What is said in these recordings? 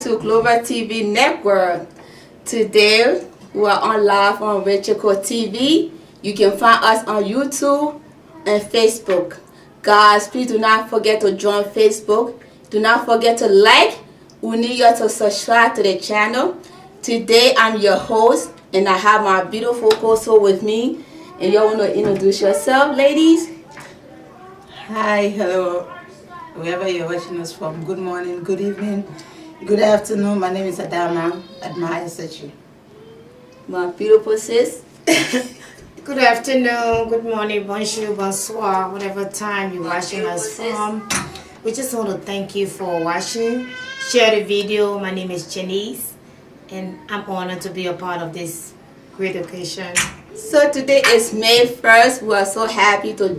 to Global TV Network. Today we are on live on Rachel TV. You can find us on YouTube and Facebook. Guys, please do not forget to join Facebook. Do not forget to like. We need you to subscribe to the channel. Today I'm your host and I have my beautiful co-host with me. And you want to introduce yourself, ladies? Hi, hello, wherever you're watching us from. Good morning, good evening, good afternoon. My name is Adama Admire. My beautiful sis. Good afternoon, good morning, bonjour, bonsoir, whatever time you're watching us from. We just want to thank you for watching. Share the video. My name is Janice, and I'm honored to be a part of this great occasion. So today is May 1st. We are so happy to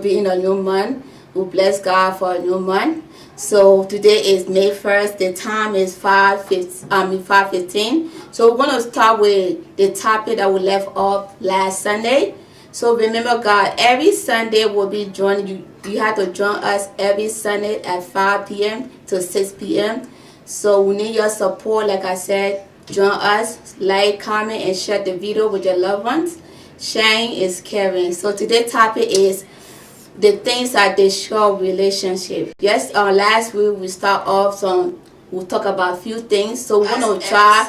be in a new month. We bless God for a new month. So today is May 1st. The time is 5:15. So we're going to start with the topic that we left off last Sunday. So remember, God, every Sunday we'll be joining you. You have to join us every Sunday at 5 p.m. to 6 p.m. So we need your support. Like I said, join us, like, comment, and share the video with your loved ones. Sharing is caring. So today's topic is the things that destroy relationship. Yes, last week we start off, so we'll talk about a few things. So we're gonna try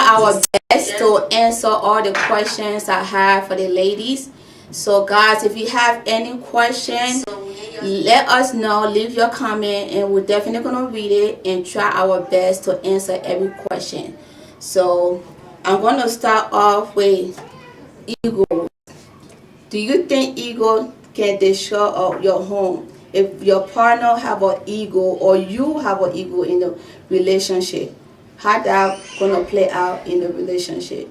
our best to answer all the questions I have for the ladies. So guys, if you have any questions, let us know. Leave your comment, and we're definitely gonna read it and try our best to answer every question. So I'm gonna start off with ego. Do you think ego can destroy your home? If your partner have an ego or you have an ego in the relationship, how that gonna play out in the relationship?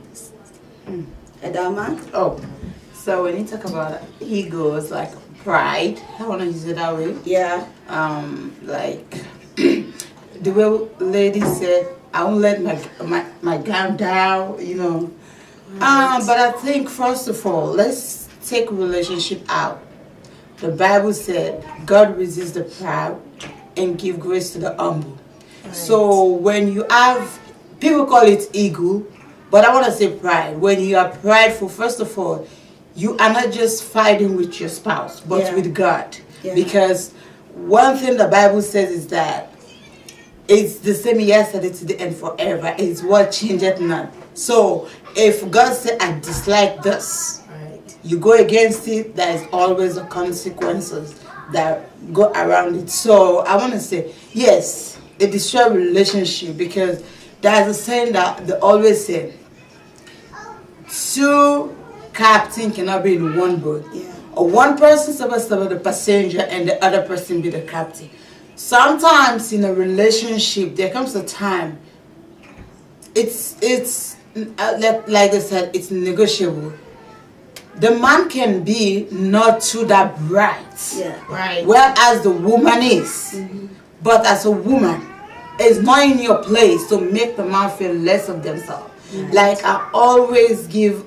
Adama? Oh, so when you talk about ego, it's like pride. I want to use it that way. Yeah. Like the way lady said, I won't let my gown down, you know. But I think first of all, let's take relationship out. The Bible said God resists the proud and give grace to the humble. Right. So when you have, people call it ego, but I want to say pride. When you are prideful, first of all, you are not just fighting with your spouse, but with God. Yeah. Because one thing the Bible says is that it's the same yesterday, today, and forever. It's what changeth not. So if God said, I dislike this, you go against it, there is always the consequences that go around it. So I want to say, yes, it destroys relationship, because there's a saying that they always say, two captains cannot be in one boat. Yeah. Or one person is supposed to be the passenger and the other person be the captain. Sometimes in a relationship, there comes a time, it's like I said, it's negotiable. The man can be not too that bright, right? Whereas the woman is. Mm-hmm. But as a woman, it's not in your place to make the man feel less of themselves. Mm-hmm. Like I always give,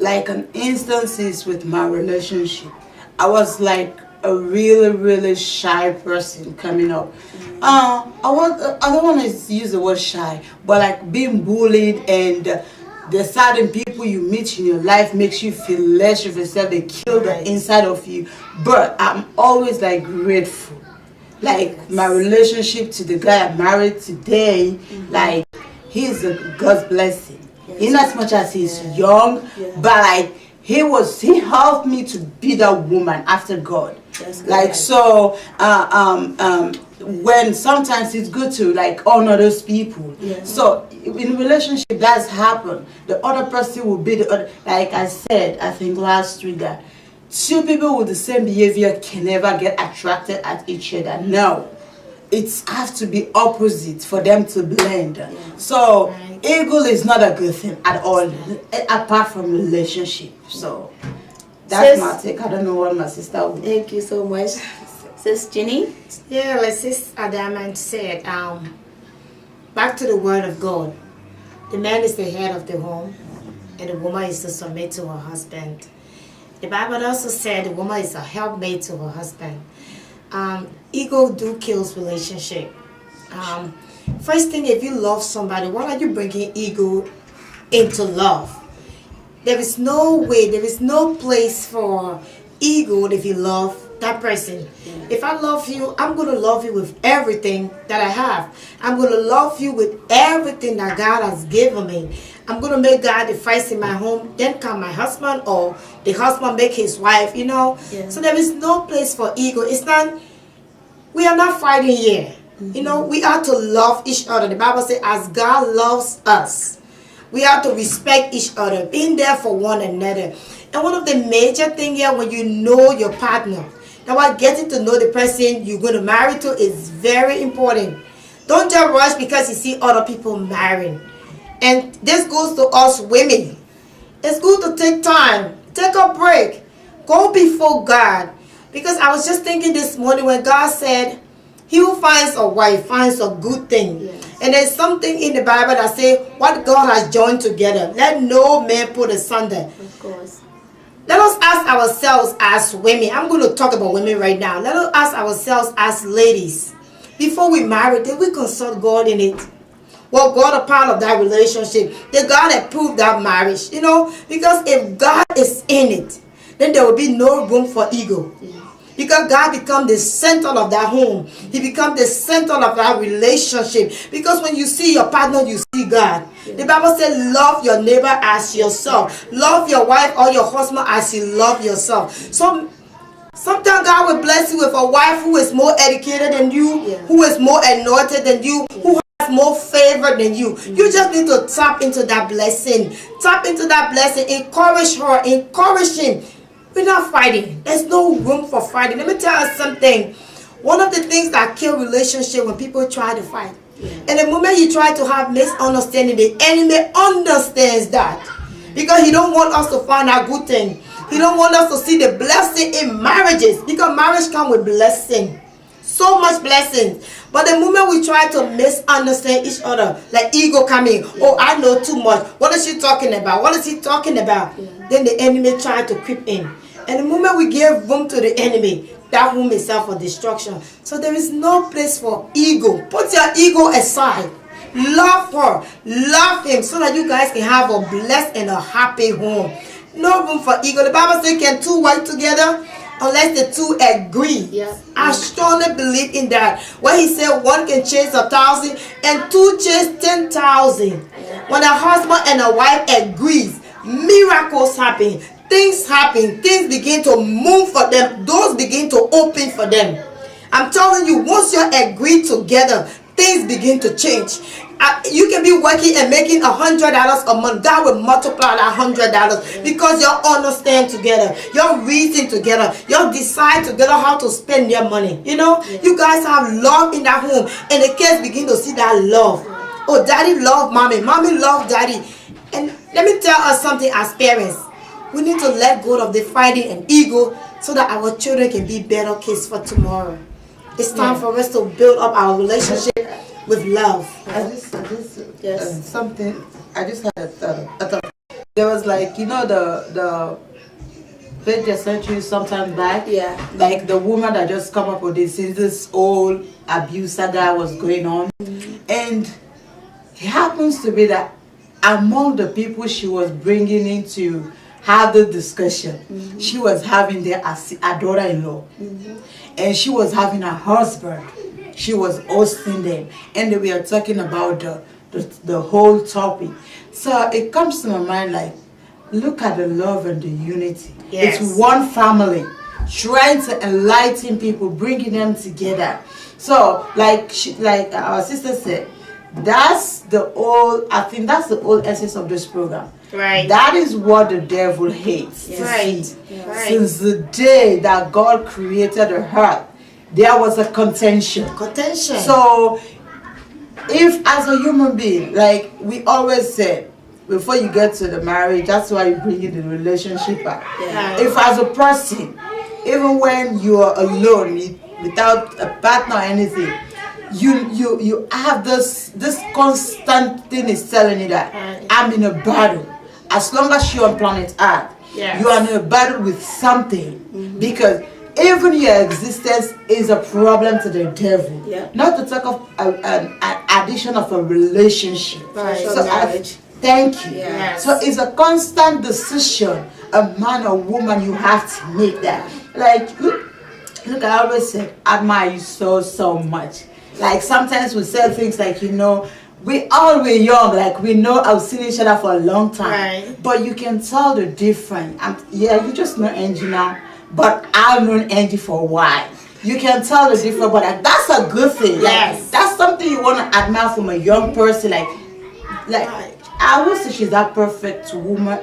like an instances with my relationship. I was like a really, really shy person coming up. Mm-hmm. I don't want to use the word shy, but like being bullied, and the certain people you meet in your life makes you feel less of yourself. They kill the inside of you. But I'm always like grateful. Like my relationship to the guy I married today, like he's a God's blessing. In as much as he's young, but like he helped me to be that woman after God. Like so when sometimes it's good to like honor those people. Yeah. So in relationship that's happened. The other person will be the other. Like I said, I think last week, that two people with the same behavior can never get attracted at each other. No. It has to be opposite for them to blend. Yeah. So ego is not a good thing at all, apart from relationship. So that's my take. I don't know what my sister would. Thank you so much. Sis Jenny? Yeah, like Sis Adamant said, back to the word of God. The man is the head of the home, and the woman is to submit to her husband. The Bible also said the woman is a helpmate to her husband. Ego kills relationship. First thing, if you love somebody, what are you bringing ego into love? There is no way, there is no place for ego if you love that person. If I love you, I'm going to love you with everything that I have. I'm going to love you with everything that God has given me. I'm going to make God the first in my home, then come my husband, or the husband make his wife, you know. So there is no place for ego. It's not, we are not fighting here. You know, we are to love each other. The Bible says, as God loves us, we are to respect each other, being there for one another. And one of the major things here, when you know your partner, now what, getting to know the person you're going to marry to is very important. Don't just rush because you see other people marrying. And this goes to us women. It's good to take time, take a break, go before God. Because I was just thinking this morning when God said, he who finds a wife finds a good thing. Yes. And there's something in the Bible that says, what God has joined together, let no man put asunder. Of course. Let us ask ourselves as women. I'm going to talk about women right now. Let us ask ourselves as ladies. Before we marry, did we consult God in it? Was God a part of that relationship? Did God approve that marriage? You know, because if God is in it, then there will be no room for ego. Yeah. Because God becomes the center of that home. He becomes the center of that relationship. Because when you see your partner, you see God. Yeah. The Bible says, love your neighbor as yourself. Love your wife or your husband as you love yourself. So sometimes God will bless you with a wife who is more educated than you, yeah, who is more anointed than you, yeah, who has more favor than you. Mm-hmm. You just need to tap into that blessing. Tap into that blessing. Encourage her. Encourage him. We're not fighting. There's no room for fighting. Let me tell you something. One of the things that kill relationship when people try to fight. Yeah. And the moment you try to have misunderstanding, the enemy understands that. Because he don't want us to find a good thing. He don't want us to see the blessing in marriages. Because marriage comes with blessing. So much blessing. But the moment we try to misunderstand each other, like ego coming, oh, I know too much. What is she talking about? What is he talking about? Yeah. Then the enemy try to creep in. And the moment we give room to the enemy, that room is out for destruction. So there is no place for ego. Put your ego aside. Love her. Love him so that you guys can have a blessed and a happy home. No room for ego. The Bible says, can two work together? Unless the two agree. Yeah. I strongly believe in that. When he said one can chase 1,000 and two chase 10,000. Yeah. When a husband and a wife agrees, miracles happen. Things happen. Things begin to move for them. Doors begin to open for them. I'm telling you, once you agree together, things begin to change. You can be working and making $100 a month. God will multiply that $100 because you understand together. You reason together. You decide together how to spend your money. You know, you guys have love in that home, and the kids begin to see that love. Oh, daddy love mommy. Mommy love daddy. And let me tell us something as parents. We need to let go of the fighting and ego so that our children can be better kids for tomorrow. It's time for us to build up our relationship with love. Something. I just had a thought. There was like, you know, the 20th century sometime back. Yeah. Like the woman that just come up with this old abuser guy was going on, and it happens to be that among the people she was bringing in to have the discussion, she was having a daughter-in-law, and she was having a husband. She was hosting them, and we are talking about the whole topic. So it comes to my mind like, look at the love and the unity. Yes. It's one family trying to enlighten people, bringing them together. So like our sister said, that's the whole essence of this program. Right. That is what the devil hates. Yes. Right. Right. Since the day that God created the earth, there was a contention. So, if as a human being, like we always said, before you get to the marriage, that's why you bring in the relationship back. Yeah. If as a person, even when you are alone, without a partner or anything, you have this constant thing is telling you that I'm in a battle. As long as you're on planet Earth, you are in a battle with something, because even your existence is a problem to the devil. Yeah. Not to talk of an addition of a relationship. Right. So marriage. Thank you. Yeah. So it's a constant decision, a man or woman, you have to make that. Like, look, I always said, admire you so much. Like, sometimes we say things like, we all were young, like we know I've seen each other for a long time. Right. But you can tell the difference. You just know Angie now, but I've known Angie for a while. You can tell the difference, but that's a good thing. Yes. Like, that's something you want to admire from a young person. Like Right. I would say she's that perfect woman.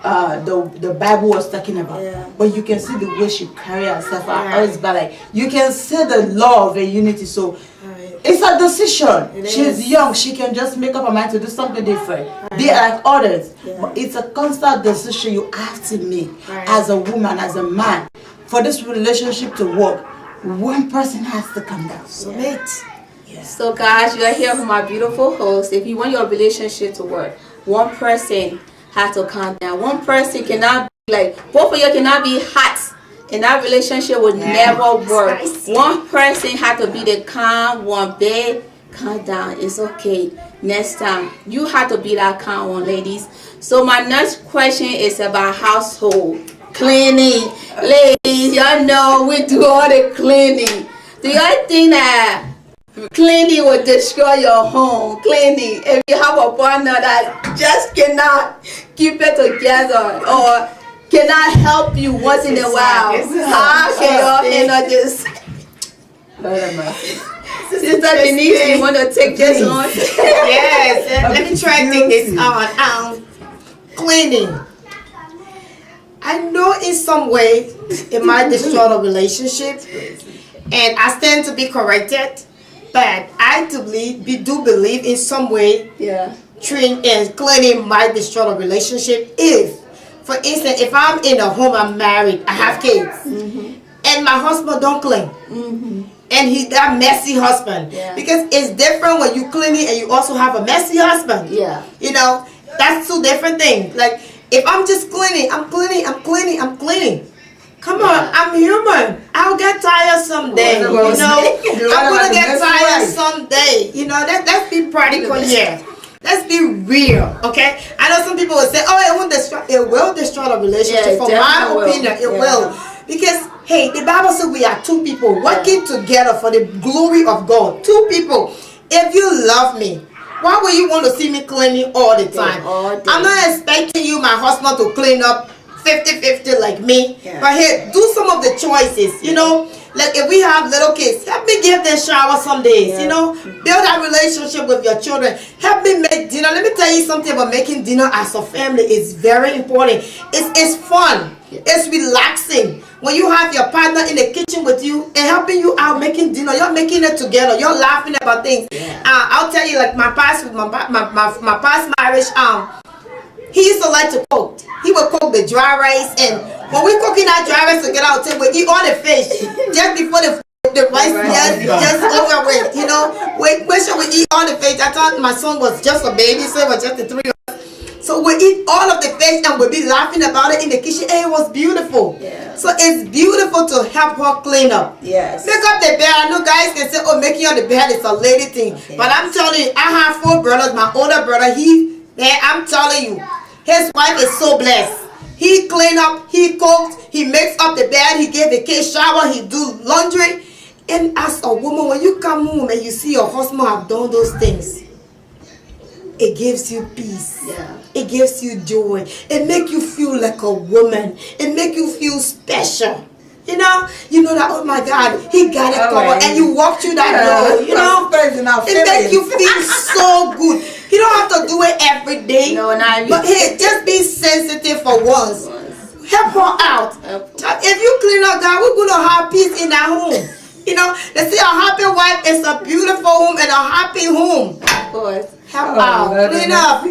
The Bible was talking about, Yeah. but you can see the way she carry herself. Yeah. Always like you can see the love and unity. So Right. it's a decision. She's is. young. She can just make up her mind to do something different. They are like others, but it's a constant decision you have to make Right. as a woman, as a man, for this relationship to work. One person has to come down. Submit. So guys, you are here with my beautiful host. If you want your relationship to work, one person has to calm down. One person cannot be like, both of you cannot be hot, and that relationship will never work. Spicy. One person has to be the calm one. Babe, calm down. It's okay. Next time, you have to be that calm one, ladies. So my next question is about household cleaning. Ladies, y'all know we do all the cleaning. Do y'all think that cleaning will destroy your home? Cleaning, if you have a partner that just cannot keep it together or cannot help you once in a while, how can y'all handle this? Sister Denise, you want to take this on? Yes. Let me try to take this on. Cleaning. I know in some way it might destroy the relationship, and I stand to be corrected. But I do believe in some way Yeah. cleaning might destroy the relationship. If, for instance, if I'm in a home, I'm married, I have kids, and my husband don't clean, and he's that messy husband, Yeah. because it's different when you cleaning and you also have a messy husband. Yeah. That's two different things. Like if I'm just cleaning, I'm cleaning. Come on, I'm human. I'll get tired someday. I'm gonna get tired someday. Let's be practical here. Let's be real, okay? I know some people will say, "Oh, it won't destroy." It will destroy the relationship. Yeah, it For my definitely will. opinion, it Yeah. will, because hey, the Bible says we are two people working together for the glory of God. Two people. If you love me, why would you want to see me cleaning all the time? all day. I'm not expecting you, my husband, to clean up 50-50 like me. Yeah. But hey, do some of the choices, Like if we have little kids, help me give them shower some days, Yeah. Build that relationship with your children. Help me make dinner. Let me tell you something about making dinner as a family. It's very important. It's fun. It's relaxing. When you have your partner in the kitchen with you and helping you out making dinner, you're making it together. You're laughing about things. Yeah. I'll tell you, like my past marriage, he used to like to cook. He would cook the dry rice, and when we cooking that dry rice together, I would say we eat all the fish just before the rice just over with. When should we eat all the fish? I thought my son was just a baby, so it was just the three of us. So we eat all of the fish and we'll be laughing about it in the kitchen, and it was beautiful. Yeah. So it's beautiful to help her clean up. Yes. Make up the bed. I know guys can say, "Oh, making up the bed is a lady thing," but I'm telling you, I have 4 brothers. My older brother, I'm telling you, his wife is so blessed. He clean up, he cooks, he makes up the bed, he gave the kids shower, he do laundry. And as a woman, when you come home and you see your husband have done those things, it gives you peace. Yeah. It gives you joy. It make you feel like a woman. It make you feel special. You know that, oh my God, he got it covered, and you walk through that door. It make you feel so good. You don't have to do it every day. No, not every But hey, just be sensitive for once. Help her out. If you clean up, God, we're gonna have peace in that home. They say a happy wife is a beautiful home and a happy home. Of course. Help out. Clean up.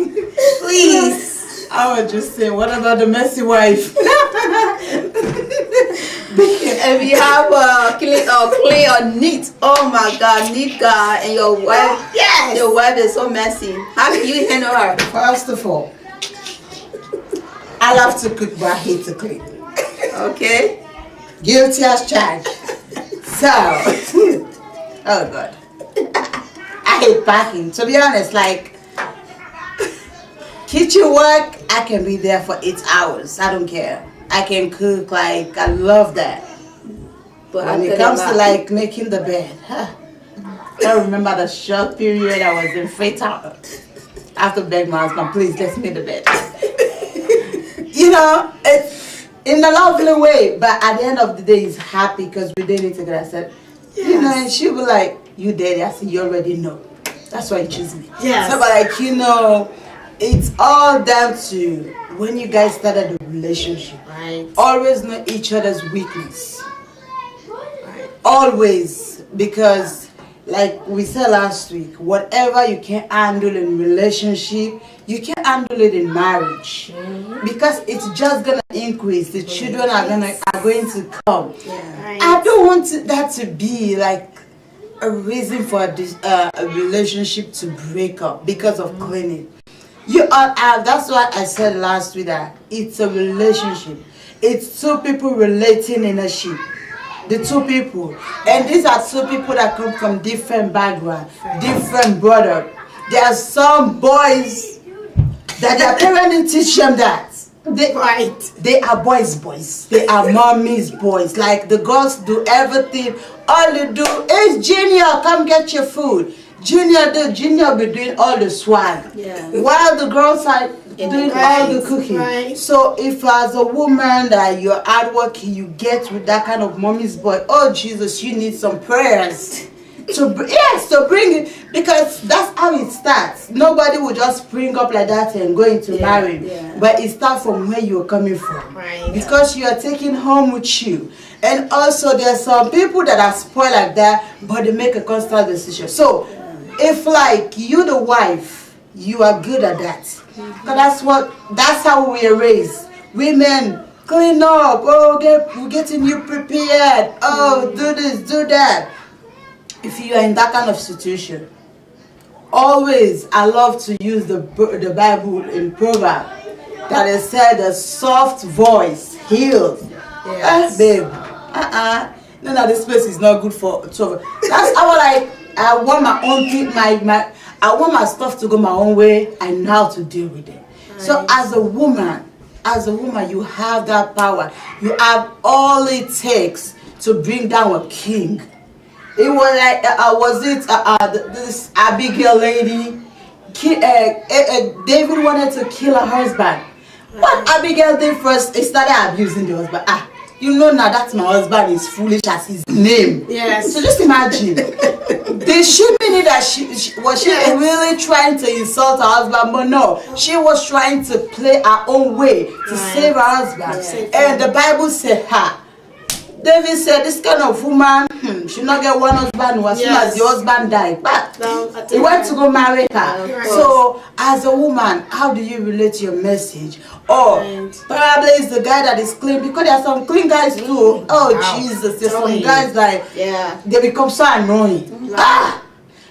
Please. I was just saying, what about the messy wife? If you have a clean or neat, oh my God, neat guy, and your wife, Yes. your wife is so messy, how can you handle her? First of all, I love to cook, but I hate to clean. Okay. Guilty as charged. So, oh God. I hate packing. To be honest, like, kitchen work, I can be there for 8 hours. I don't care. I can cook, like, I love that. But when it comes to, like, making the bed, I remember the short period I was in Freetown. I have to beg my husband, please, let's make the bed. You know, it's in a lovely way, but at the end of the day, he's happy because we did it together. I said, you know, and she'll be like, you did it. I said, you already know. That's why you choose me. Yes. So, but like, you know, it's all down to when you guys started the relationship. Right. Always know each other's weakness. Right. Always, because like we said last week, whatever you can handle in relationship, you can handle it in marriage. Because it's just gonna increase. The children are going to come. Yeah. Right. I don't want that to be like a reason for this a relationship to break up because of cleaning. You are that's why I said last week that it's a relationship. It's two people relating in a ship. The two people, and these are two people that come from different background, different brother. There are some boys that their parents didn't teach them that. They are boys. They are mommy's boys. Like the girls do everything. All they do is Junior, come get your food. Junior be doing all the swag. Yeah. While the girls are doing all the cooking. Right. So if as a woman that you're hardworking, you get with that kind of mommy's boy, oh Jesus, you need some prayers. To bring it, because that's how it starts. Nobody will just spring up like that and go into marriage. Yeah. But it starts from where you're coming from. Right. Because you are taking home with you. And also there's some people that are spoiled like that, but they make a constant decision. So if like you the wife, you are good at that. Because that's how we are raised. Women, clean up, we're getting you prepared. Oh, do this, do that. If you are in that kind of situation, always, I love to use the Bible in Proverbs that it said a soft voice heals. Yes. Babe, no, this place is not good for trouble. That's how I want my own thing, I want my stuff to go my own way. I know how to deal with it. Right. So as a woman, you have that power. You have all it takes to bring down a king. It was like, this Abigail lady, David wanted to kill her husband. What Abigail did first, he started abusing the husband. You know now that my husband is foolish as his name. Yes. So just imagine. Did she mean it that she was really trying to insult her husband? But no, she was trying to play her own way to save her husband. And the Bible said David said, this kind of woman should not get one husband as soon as the husband died. But he went to go marry her. So, as a woman, how do you relate your message? Or probably it's the guy that is clean, because there are some clean guys too. Oh, Jesus, there's some guys like, they become so annoying.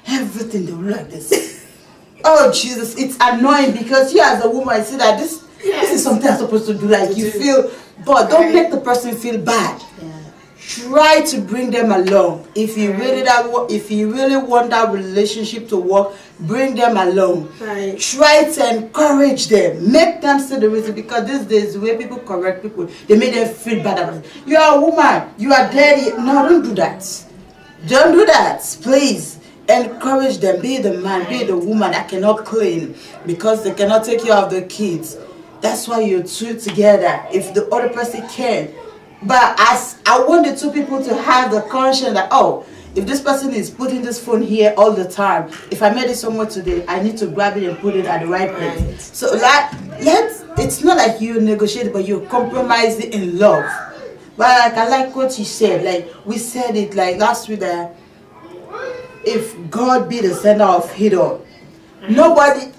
Everything they will like this. Oh, Jesus, it's annoying because you as a woman see that this is something I'm supposed to do. Like you feel, but don't make the person feel bad. Try to bring them along. If you really want that relationship to work, bring them along. Try to encourage them. Make them see the reason, because these days the way people correct people, they make them feel bad about it. You are a woman, you are dirty. No, don't do that. Don't do that, please. Encourage them. Be the man, be the woman that cannot clean because they cannot take care of the kids. That's why you're two together. If the other person can. But as I want the two people to have the conscience that, oh, if this person is putting this phone here all the time, if I made it somewhere today, I need to grab it and put it at the right place. So it's not like you negotiate, but you compromise it in love. But like I like what you said, like we said it like last week that if God be the center of it all, nobody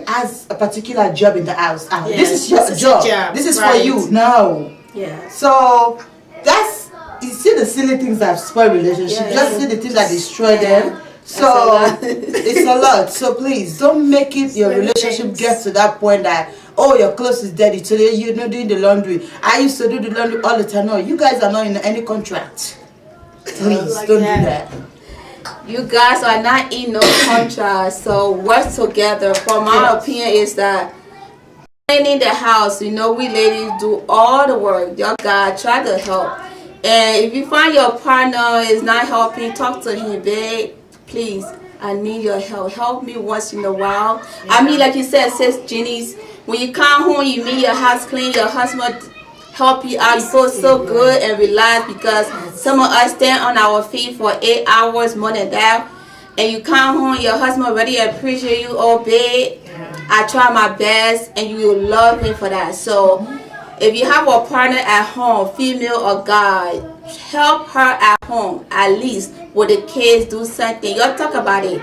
has a particular job in the house. This is your job. This is for you. No. Yeah. So you see the silly things that spoil relationships. Just see the things that destroy them. So it's a lot. So please don't make it your relationship get to that point that, oh, your clothes is dirty today, you're not doing the laundry. I used to do the laundry all the time. No, you guys are not in any contract. Please Like don't that. do that. You guys are not in no contract, so work together. For my opinion is that cleaning the house, we ladies do all the work. Your guy try to help. And if you find your partner is not helping, talk to him, babe. Please, I need your help. Help me once in a while. I mean, like you said, Sis Jenny's, when you come home, you meet your house clean, your husband help you out. You feel so good and relaxed because some of us stand on our feet for 8 hours, more than that. And you come home, your husband already appreciate you. Oh, babe, I try my best, and you will love him for that. So if you have a partner at home, female or guy, help her at home at least with the kids, do something. Y'all talk about it.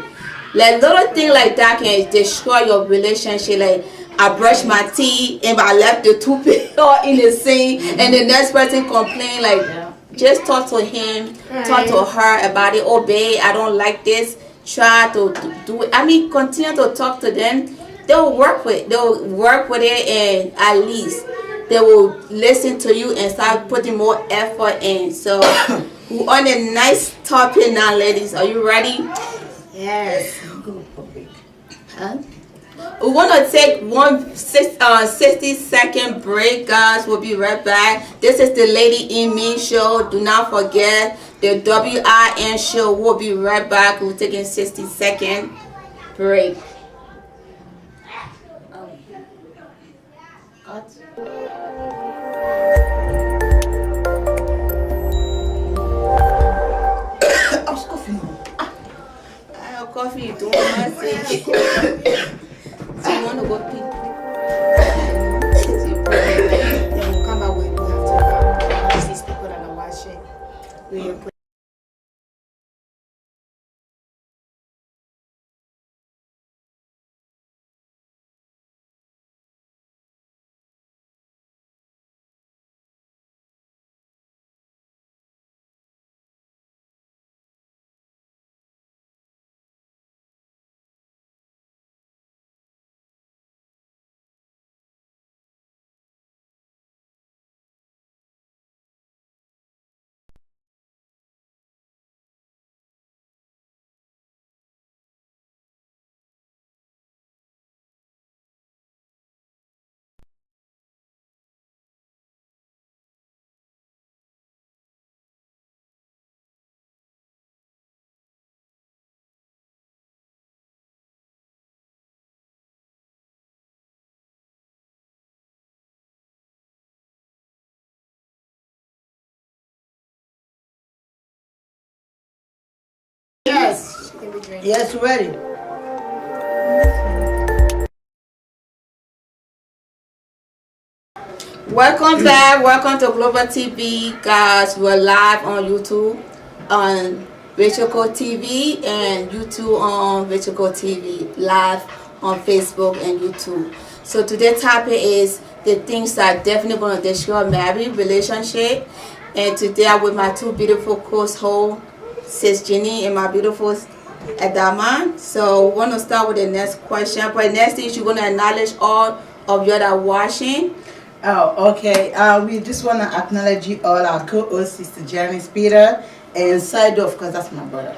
Like little thing like that can destroy your relationship. Like I brush my teeth and I left the toothpaste in the sink, and the next person complain. Like just talk to him, talk to her about it. Oh, babe, I don't like this. Try to do it. I mean, continue to talk to them. They'll work with it, and at least they will listen to you and start putting more effort in. So we're on a nice topic now, ladies. Are you ready? Yes. Huh? We want to take 60-second break, guys. We'll be right back. This is the Lady in Me show. Do not forget the WIN show. We'll be right back. We're taking 60-second break. I'm scoffing. Coffee, you don't want to say. So you want to go pee? Then we'll come back. We have to these people that are washing. We put yes. Can we drink? Yes, ready. Welcome back. Welcome to Global TV, guys. We're live on YouTube, on Rachel Cole TV, and YouTube on Rachel Cole TV, live on Facebook and YouTube. So today's topic is the things that definitely going to destroy marriage relationship. And today I'm with my two beautiful co-hosts, Sis Jenny and my beautiful Adama. So we want to start with the next question. But next thing you're going to acknowledge all of you that are watching. Oh, okay. We just want to acknowledge you all, our co-host, Sister Janice Peter, and Saido, of course, that's my brother.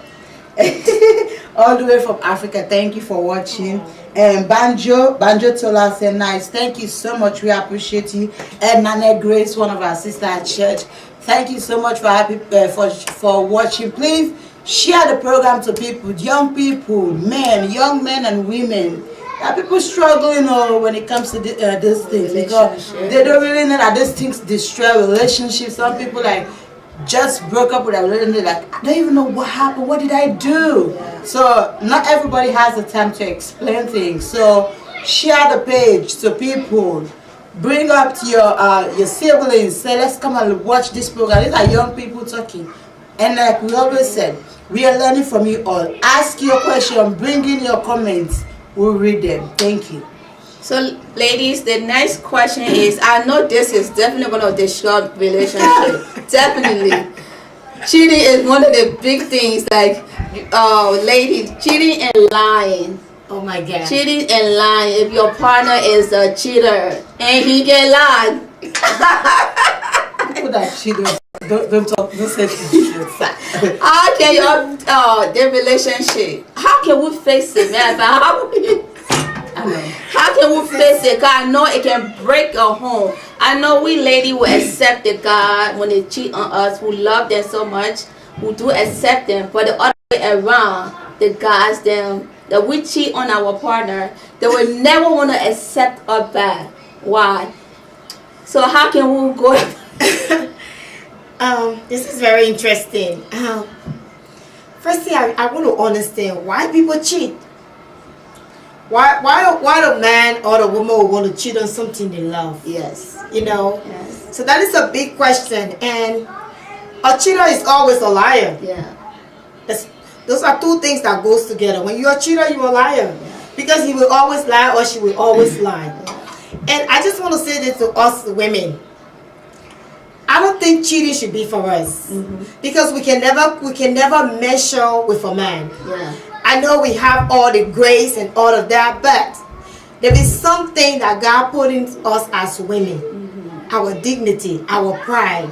All the way from Africa. Thank you for watching. And Banjo Tola said, nice. Thank you so much. We appreciate you. And Nana Grace, one of our sisters at church. Thank you so much for watching. Please share the program to people, young people, young men and women. There are people struggling when it comes to these things because they don't really know that these things destroy relationships. Some people just broke up with a relationship, I don't even know what happened. What did I do? So not everybody has the time to explain things. So share the page to people. Bring up to your siblings. Say, let's come and watch this program. These are young people talking. And like we always said, we are learning from you all. Ask your question. Bring in your comments. We'll read them. Thank you. So, ladies, the next question is, I know this is definitely going to destroy relationship. Definitely. Cheating is one of the big things, ladies, cheating and lying. Oh my God. Cheating and lying. If your partner is a cheater and he get lied, People that cheat, don't talk, don't say cheat. how can your their relationship? How can we face it, man? How can we face it? 'Cause I know it can break a home. I know we lady will accept the God when they cheat on us, who love them so much, who do accept them. But the other way around, the guys them that we cheat on our partner, they will never want to accept us back. Why? So how can we go? This is very interesting. Firstly, I want to understand why people cheat. Why the man or the woman would want to cheat on something they love? Yes. You know? Yes. So that is a big question. And a cheater is always a liar. Yeah. Those are two things that goes together. When you're a cheater, you're a liar. Because he will always lie or she will always lie. And I just want to say this to us women. I don't think cheating should be for us. Because we can never measure with a man. Yeah. I know we have all the grace and all of that, but there is something that God put in us as women. Our dignity, our pride.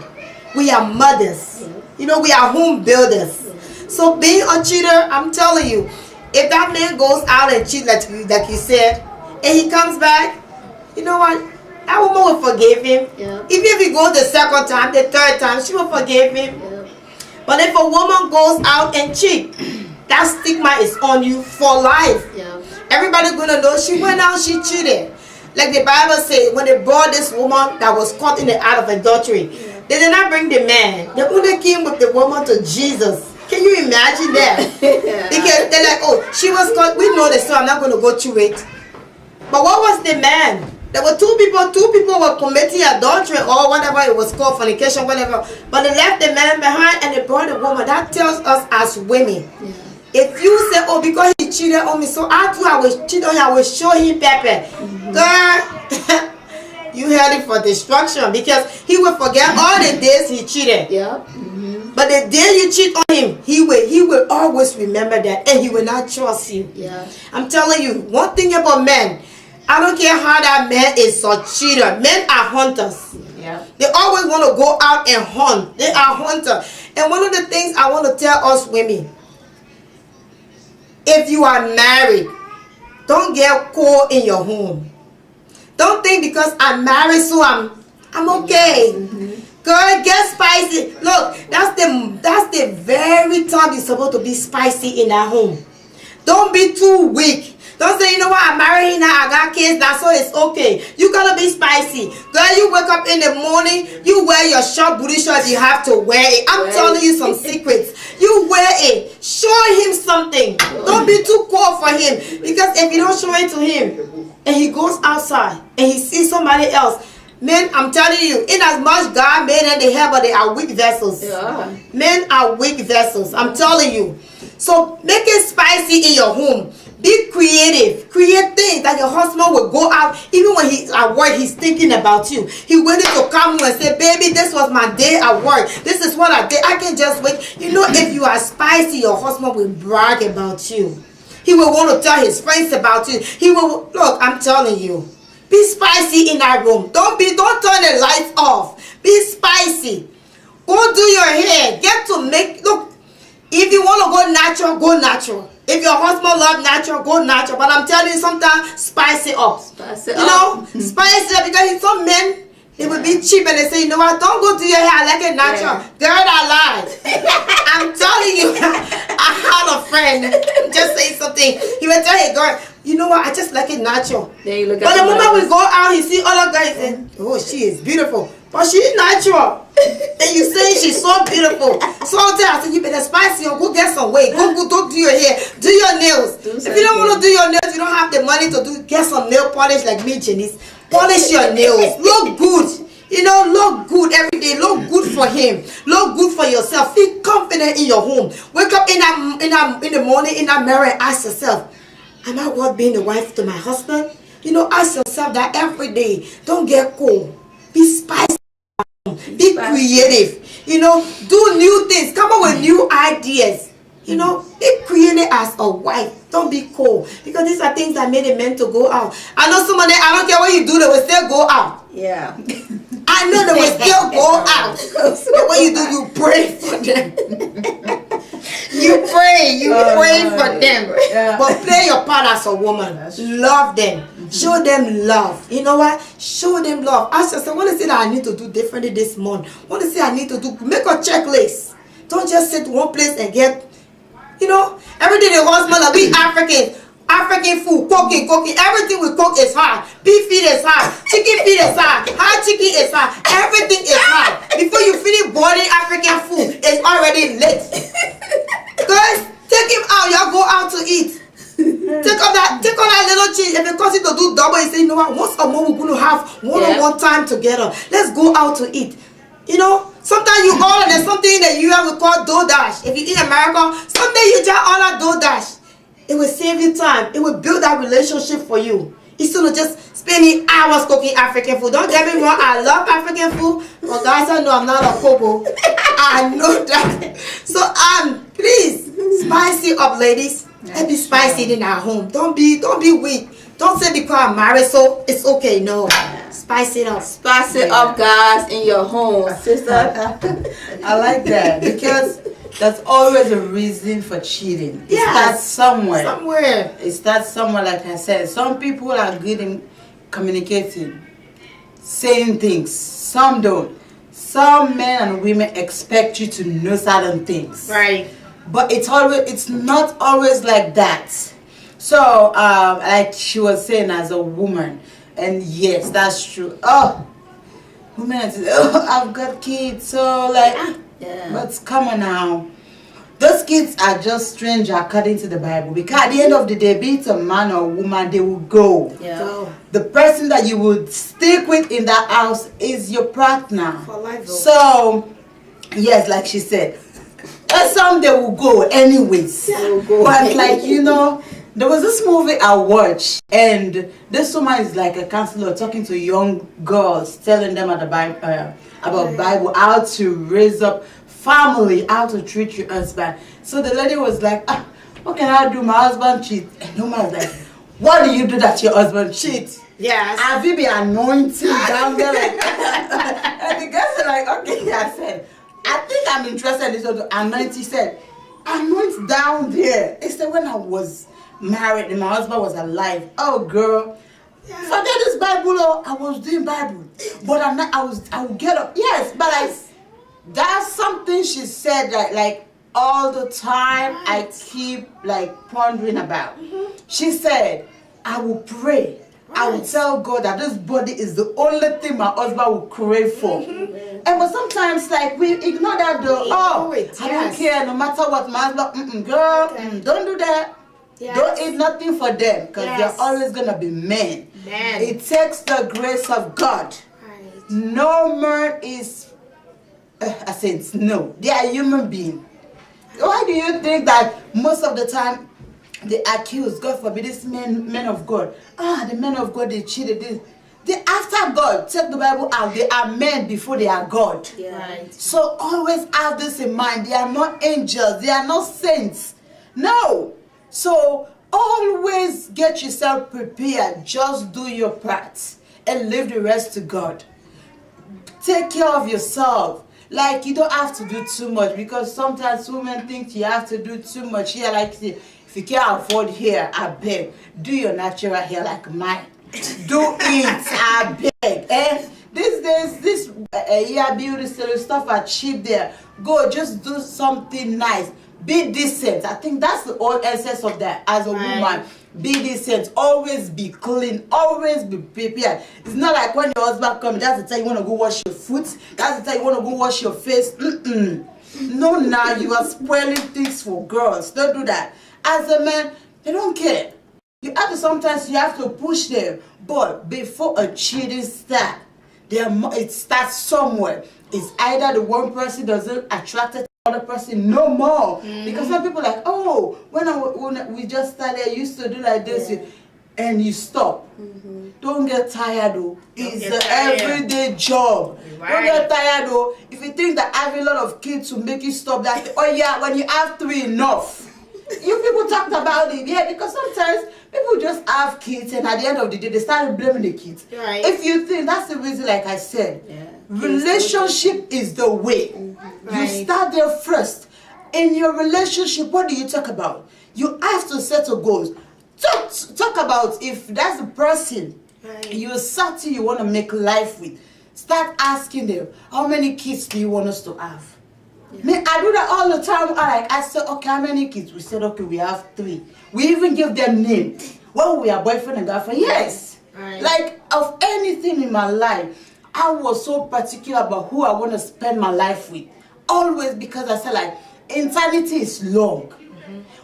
We are mothers. You know, we are home builders. So being a cheater, I'm telling you, if that man goes out and cheats like you said, and he comes back, you know what? That woman will forgive him. Yeah. Even if he goes the second time, the third time, she will forgive him. Yeah. But if a woman goes out and cheats, that stigma is on you for life. Yeah. Everybody's gonna know she went out, she cheated. Like the Bible says, when they brought this woman that was caught in the act of adultery, they did not bring the man. They only came with the woman to Jesus. Can you imagine that? Because they're like, oh, she was caught. We know the story. I'm not going to go through it. But what was the man? There were two people were committing adultery or whatever it was called, fornication, whatever. But they left the man behind and they brought the woman. That tells us as women. Yeah. If you say, oh, because he cheated on me, so I will cheat on him, I will show him pepper. Girl, you headed for destruction because he will forget all the days he cheated. Yeah. But the day you cheat on him, he will always remember that and he will not trust you. Yeah. I'm telling you, one thing about men, I don't care how that man is a cheater. Men are hunters. Yeah. They always want to go out and hunt. They are hunters. And one of the things I want to tell us women, if you are married, don't get cold in your home. Don't think because I'm married so I'm okay. Girl, get spicy. Look, that's the very time you're supposed to be spicy in that home. Don't be too weak. Don't say, you know what, I'm married now, I got kids now, so it's okay. You gotta be spicy. Girl, you wake up in the morning, you wear your short booty shorts, you have to wear it. I'm telling you some secrets. You wear it. Show him something. Don't be too cold for him. Because if you don't show it to him, and he goes outside, and he sees somebody else, men, I'm telling you, in as much God made them the hair, but they are weak vessels. Yeah. Men are weak vessels. I'm telling you. So make it spicy in your home. Be creative. Create things that your husband will go out. Even when he's at work, he's thinking about you. He waited to come home and say, baby, this was my day at work. This is what I did. I can just wait. You know, if you are spicy, your husband will brag about you. He will want to tell his friends about you. He will, look, I'm telling you. Be spicy in that room. Don't turn the lights off. Be spicy. Go do your hair. Get to make, look, if you want to go natural, go natural. If your husband loves natural, go natural. But I'm telling you, sometimes spice it up. Spice it up. Spice it up because some men, they will be cheap and they say, you know what, don't go do your hair, I like it natural. Yeah. Girl, I lied. I'm telling you, I had a friend just say something. He would tell her, girl, you know what, I just like it natural. But the moment we go out, he see other guys and, oh, she is beautiful. But she's natural. And you say she's so beautiful. So I said, you better spice it, go get some weight. Go do your hair. Do your nails. If you don't want to do your nails, you don't have the money to get some nail polish like me, Janice. Polish your nails. Look good. You know, look good every day. Look good for him. Look good for yourself. Feel confident in your home. Wake up in the morning in that mirror and ask yourself, am I worth being the wife to my husband? You know, ask yourself that every day. Don't get cold. Be spicy. Be creative. You know, do new things. Come up with new ideas. You know, be created as a wife. Don't be cold. Because these are things that made a man to go out. I know some of them, I don't care what you do, they will still go out. Yeah. I know they will still go out. But what you do, you pray for them. You pray for them. Yeah. But play your part as a woman. Love them. Show them love. You know what? Show them love. Ask yourself, what is it that I need to do differently this month? What is it I need to do? Make a checklist. Don't just sit one place and get, you know, everything the husband, like we African food, cooking, everything we cook is hard. Beef feet is hard, chicken feet is hard, hot chicken is hard, everything is hard. Before you finish boiling African food, it's already late. Guys, take him out, y'all go out to eat. Take on that little cheese. If it costs you to do double, you say, you know what, once a month we're going to have one-on-one time together. Let's go out to eat. You know, sometimes you order, there's something that you have to call DoorDash. If you eat American, someday you just order DoorDash. It will save you time. It will build that relationship for you. Instead of just spending hours cooking African food. Don't get me wrong, I love African food. But guys, I know I'm not a coco. I know that. So please, spice it up, ladies. Let's be spicy in our home. Don't be weak. Don't say because I'm married, so it's okay. No. Spice it up. Spice it up, guys, in your home, sister. I like that because there's always a reason for cheating. It starts somewhere. It starts somewhere, like I said. Some people are good in communicating, saying things. Some don't. Some men and women expect you to know certain things. Right. But it's not always like that. So, like she was saying, as a woman, and yes, that's true. Oh, women, I've got kids, so like, but come on now. Those kids are just strange according to the Bible. Because at the end of the day, be it a man or a woman, they will go. Yeah. The person that you would stick with in that house is your partner. For life, though. So, yes, like she said, some they will go anyways. But like, you know, there was this movie I watched, and this woman is like a counselor talking to young girls, telling them about Bible, how to raise up family, how to treat your husband. So the lady was like, what can I do? My husband cheats. And the woman was like, what do you do that your husband cheats? Yes. Have you been anointing down there? Like, and the guys are like, okay, I said, I think I'm interested in this other anoint. He said, anoint down there. He said, when I was married and my husband was alive, oh girl, forget this Bible. I was doing Bible, but I'm not. I will get up. Yes, but that's something she said that like all the time I keep like pondering about. She said, I will pray. I will tell God that this body is the only thing my husband will crave for. And but sometimes like we ignore that though. I don't care no matter what my husband. Girl, don't do that. Yes. Don't eat nothing for them because they're always gonna be men. It takes the grace of God. Right. No man is a saint. No, they are human beings. Why do you think that most of the time they accuse, God forbid, these men of God? The men of God, they cheated. They after God. Take the Bible out. They are men before they are God. Yeah. Right. So always have this in mind. They are not angels. They are not saints. No. So always get yourself prepared. Just do your part and leave the rest to God. Take care of yourself. Like you don't have to do too much because sometimes women think you have to do too much hair. Like if you can't afford hair, I beg, do your natural hair like mine. Do it, I beg. These days, this beauty stuff are cheap there. Go, just do something nice. Be decent. I think that's the whole essence of that as a woman. Be decent. Always be clean. Always be prepared. It's not like when your husband comes, that's the time you want to go wash your foot. That's the time you want to go wash your face. No, now you are spoiling things for girls. Don't do that. As a man, they don't care. You have to sometimes you have to push them. But before a cheating starts, it starts somewhere. It's either the one person doesn't attract the other person no more. Because some people are like, oh, when we just started, I used to do like this, and you stop. Don't get tired though. It's an everyday job. Don't get tired though. If you think that having a lot of kids will make you stop that, oh yeah, when you have 3, enough. You people talked about it, yeah, because sometimes people just have kids and at the end of the day they start blaming the kids. Right. If you think that's the reason, like I said, Yeah. relationship is the way. Right. You start there first. In your relationship, what do you talk about? You have to settle goals. Talk about if that's the person Right. you certain you want to make life with. Start asking them, how many kids do you want us to have? Me, I do that all the time. I said, okay, how many kids? We said, okay, we have 3. We even give them names. When we are boyfriend and girlfriend, yes. Right. Like, of anything in my life, I was so particular about who I want to spend my life with. Always, because I said, like, eternity is long.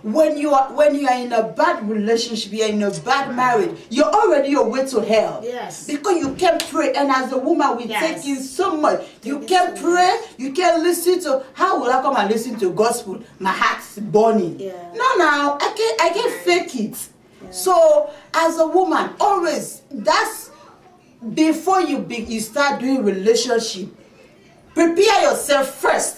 When you are in a bad relationship, you're in a bad marriage, you're already your way to hell. Yes. Because you can't pray, and as a woman, we Yes. take in so much. You can't pray, you can't listen to. How will I come and listen to gospel? My heart's burning. Yeah. No, I can't fake it. So as a woman, always that's before you start doing relationship. Prepare yourself first.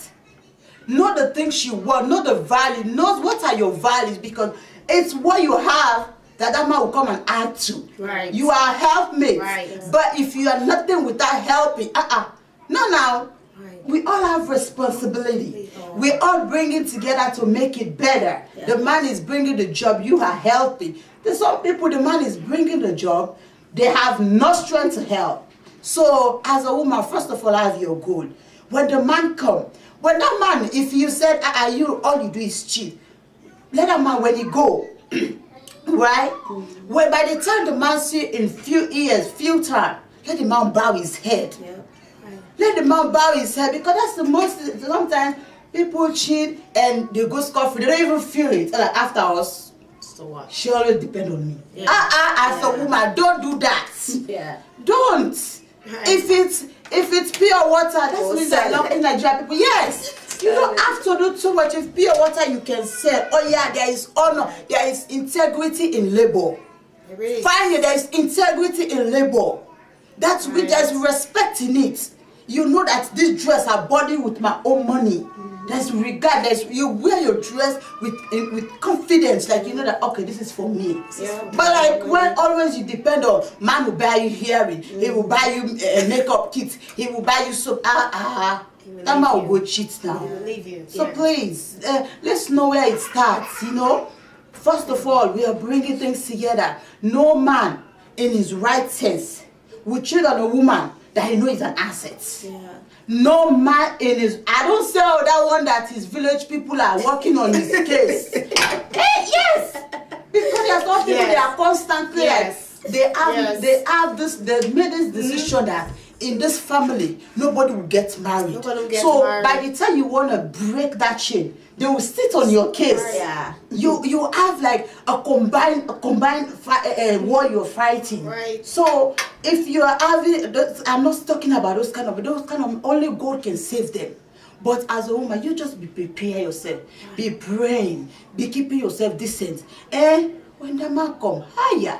Know the things you want, know the value, know what are your values, because it's what you have that man will come and add to. Right. You are helpmates. Right. But if you are nothing without helping, no. Right. We all have responsibility. We all bring it together to make it better. Yeah. The man is bringing the job, you are helping. There's some people, the man is bringing the job, they have no strength to help. So as a woman, first of all, have your goal. When the man come, when that man, if you said, you all you do is cheat, let that man, when he go, right? When by the time the man see in few years, few time, let the man bow his head. Yeah. Let the man bow his head, because that's the most. Sometimes people cheat and they go scot-free. They don't even feel it. Like after us, So what? she always depend on me. Yeah. As a woman, don't do that. Yeah. Don't. Right. If it's pure water, that's Oh, means I sell love it. in Nigeria people. Yes. You don't have to do too much. If pure water you can sell. Oh yeah, there is honor, there is integrity in labor. It is. Finally, there is integrity in labor. That's with there's respect in it. You know that this dress I bought it with my own money. There's regard. You wear your dress with confidence, like you know that okay, this is for me. Yeah. But like when always you depend on man will buy you hearing, he will buy you makeup kit, he will buy you soap. That man will go cheat now. He will leave you. So Yeah. please, let's know where it starts, you know. First of all, we are bringing things together. No man in his right sense will cheat on a woman that he knows is an asset. Yeah. No man in his... I don't say that one that his village people are working on his case. Yes! Because there are some people, Yes. they are constantly Yes. like, they Yes. they made this decision that in this family, nobody will get married. Nobody will get so married. by the time you want to break that chain, they will sit on your case. Yeah. You have like a combined war you're fighting. Right. So if you are having, I'm not talking about those kind of only God can save them. But as a woman, you just be prepare yourself, be praying, be keeping yourself decent. And when the man come, higher,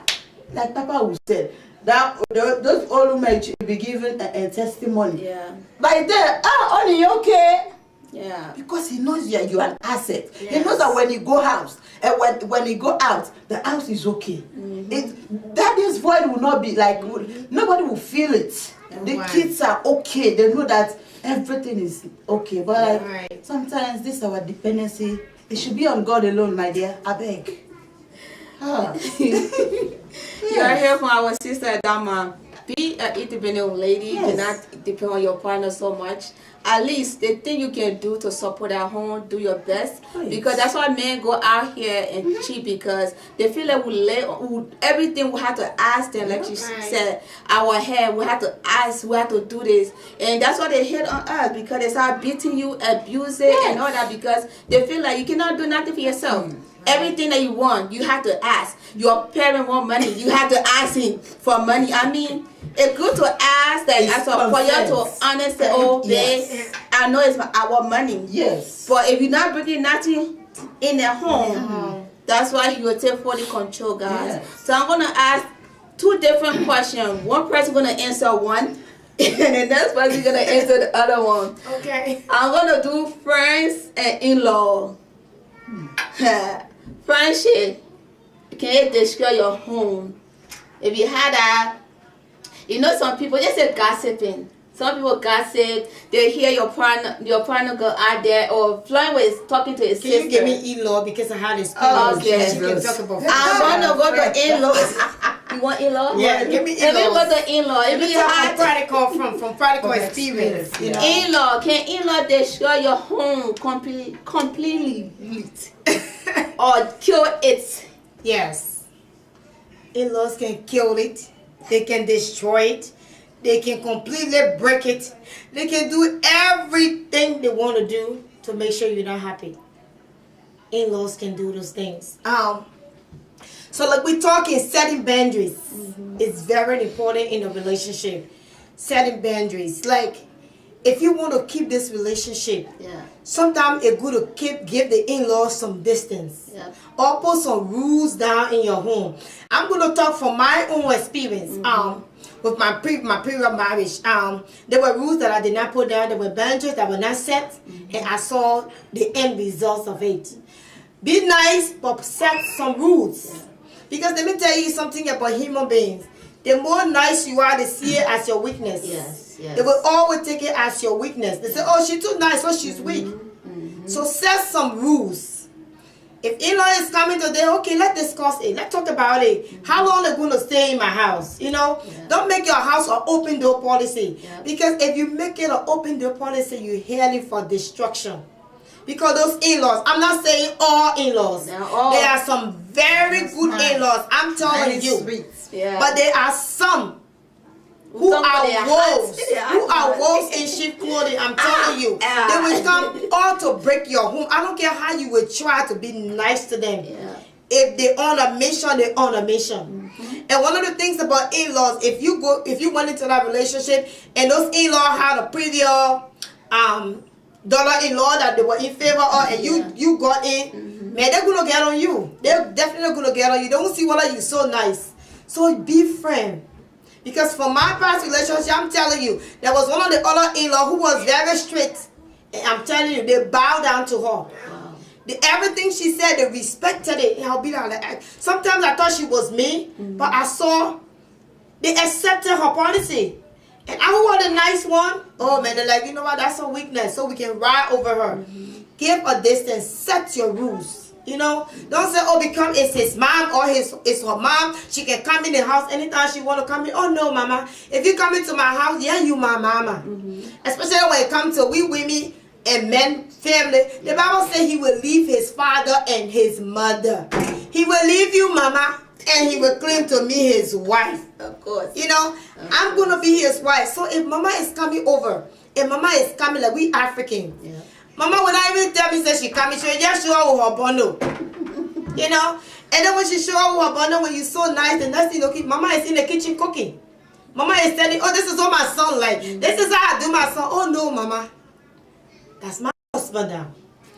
like Papa who said, that those old women should be given a testimony. Yeah. By then, honey, you okay? Yeah. Because he knows you're an asset. He Yes. knows that when he go house, and when he go out, the house is okay. That is void will not be like nobody will feel it. The Right. kids are okay. They know that everything is okay. But like Right. sometimes this our dependency. It should be on God alone, my dear. I beg. You are here from our sister Dama. Be an independent lady. Yes. Do not depend on your partner so much. At least the thing you can do to support at home, do your best. Right. Because that's why men go out here and cheat, because they feel like everything we have to ask them, like you Right. said, our hair, we have to ask, we have to do this. And that's why they hate on us, because they start beating you, abusing and all that, because they feel like you cannot do nothing for yourself. Everything that you want, you have to ask. Your parent want money, you have to ask him for money. I mean, it's good to ask that It's for you to consent. understand, oh, Yes. babe, I know it's our money. Yes. But if you're not bringing nothing in the home, that's why you will take fully control, guys. Yes. So I'm going to ask 2 different questions. One person going to answer one, and the next person going to answer the other one. Okay. I'm going to do friends and in-law. friendship, can it destroy your home? If you had that, you know, some people, they say gossiping. Some people gossip. They hear your partner go out there, or Floyd was talking to his sister. Can you give me in-law because I had a Oh, okay. She can talk about I'm gonna go to in-laws. You want in-law? Yeah, give me Let me in-laws. go to in-law. If Let me you talk had from practical experience. You know? in-law, can in-law destroy your home completely, or kill it? Yes. In-laws can kill it. They can destroy it. They can completely break it. They can do everything they want to do to make sure you're not happy. In-laws can do those things. So like we're talking setting boundaries. It's very important in a relationship. Setting boundaries. Like if you want to keep this relationship, sometimes it's good to give the in-laws some distance. Or put some rules down in your home. I'm going to talk from my own experience. With my previous marriage, there were rules that I did not put down. There were boundaries that were not set, and I saw the end results of it. Be nice, but set some rules. Because let me tell you something about human beings. The more nice you are, they see it as your weakness. Yes. They will always take it as your weakness. They say, "Oh, she's too nice, so she's weak." So set some rules. If in-law is coming today, okay, let's discuss it. Let's talk about it. How long they're going to stay in my house? You know, don't make your house an open door policy. Because if you make it an open door policy, you're heading for destruction. Because those in-laws, I'm not saying all in-laws. There are some very good in-laws. I'm telling you. But there are some who are wolves in sheep clothing. I'm telling you, they will come all to break your home. I don't care how you will try to be nice to them. If they on a mission, they on a mission. And one of the things about in-laws, if you went into that relationship and those in-laws had a previous daughter-in-law that they were in favor of, and you got in, man, they're gonna get on you. They're definitely gonna get on you. They don't see whether you're so nice. So be friend. Because for my past relationship, I'm telling you, there was one of the other in-law who was very strict. And I'm telling you, they bowed down to her. Everything she said, they respected it. And I'll be like, sometimes I thought she was me, but I saw they accepted her policy. And I was the nice one. Oh man, they're like, you know what, that's her weakness, so we can ride over her. Give a distance, set your rules. You know, don't say, oh, because it's his mom or it's her mom, she can come in the house anytime she want to come in. Oh no, mama, if you come into my house, yeah, you my mama. Especially when it comes to we women and men family, the Bible says he will leave his father and his mother. He will leave you, mama, and he will claim to me his wife. Of course. You know, I'm going to be his wife. So if mama is coming over, if mama is coming, like we African, mama will not even tell me say she coming, she will just show her with her bundle. You know? And then when she show her with her bundle, when you're so nice, the next thing, okay, mama is in the kitchen cooking. Mama is telling, oh, this is what my son like. This is how I do my son. Oh no, mama. That's my husband now.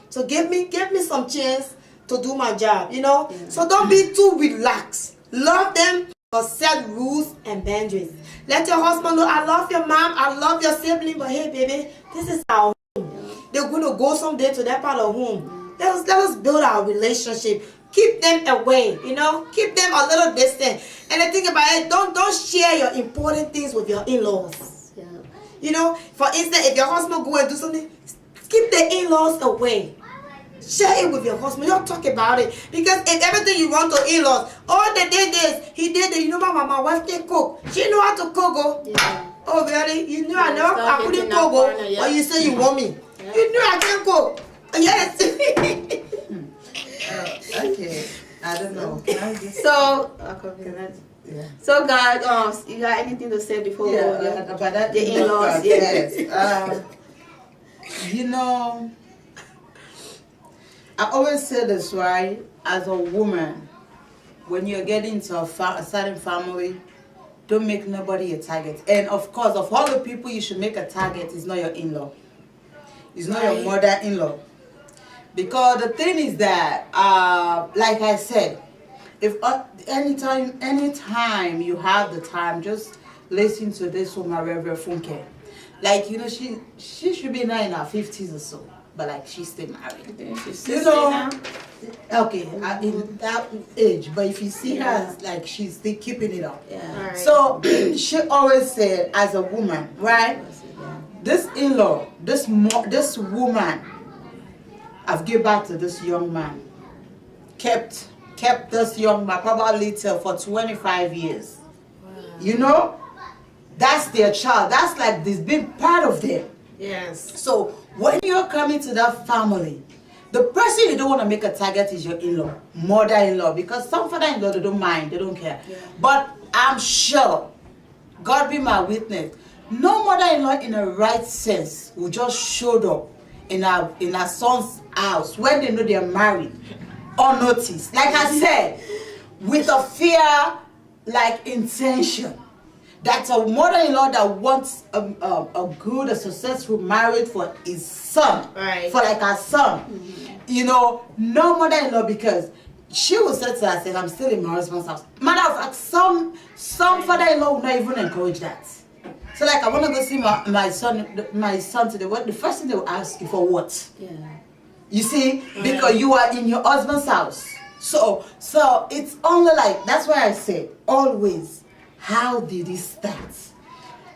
So give me some chance to do my job, you know? So don't be too relaxed. Love them, but set rules and boundaries. Let your husband know, I love your mom, I love your sibling, but hey baby, this is our home. They're going to go someday to that part of home. Let us build our relationship. Keep them away, you know? Keep them a little distant. And the thing about it, don't share your important things with your in-laws. You know, for instance, if your husband go and do something, keep the in-laws away. Share it with your husband. Don't talk about it. Because if everything you want to in-laws, oh, they did this, he did that. You know, my wife can cook. She know how to cook. Oh, really? You knew I couldn't cook, but you say you want me. You knew I can't cook. Yes. Okay. I don't know. So God, you got anything to say before about that, the in-laws? Yes. You know, I always say this, right? As a woman, when you're getting into a certain family, don't make nobody a target. And of course, of all the people you should make a target, is not your in-law. It's not your mother-in-law. Because the thing is that, like I said, if anytime you have the time, just listen to this woman, Reverend Funke. Like, you know, she should be now in her 50s or so. but like she's still married. Then she's You 60 know, now. okay, in that age, but if you see her as like she's still keeping it up. Yeah. Right. So she always said, as a woman, right? This in-law, this woman, I've given back to this young man, kept this young man probably till for 25 years. You know, that's their child. That's like this big part of them. Yes. So when you're coming to that family, the person you don't want to make a target is your in-law, mother-in-law, because some father-in-law, they don't mind, they don't care. Yeah. But I'm sure, God be my witness, no mother-in-law in a right sense will just showed up in our son's house when they know they're married, unnoticed. Like I said, with a fear, like intention. That's a mother-in-law that wants a good, a successful marriage for his son, Right. for like her son. You know, no mother-in-law, because she will say to herself, I'm still in my husband's house. Matter of fact, some father-in-law will not even encourage that. So like, I want to go see my son today. What the first thing they will ask you for what? Yeah. You see, because you are in your husband's house. So it's only like, that's why I say always, how did it start?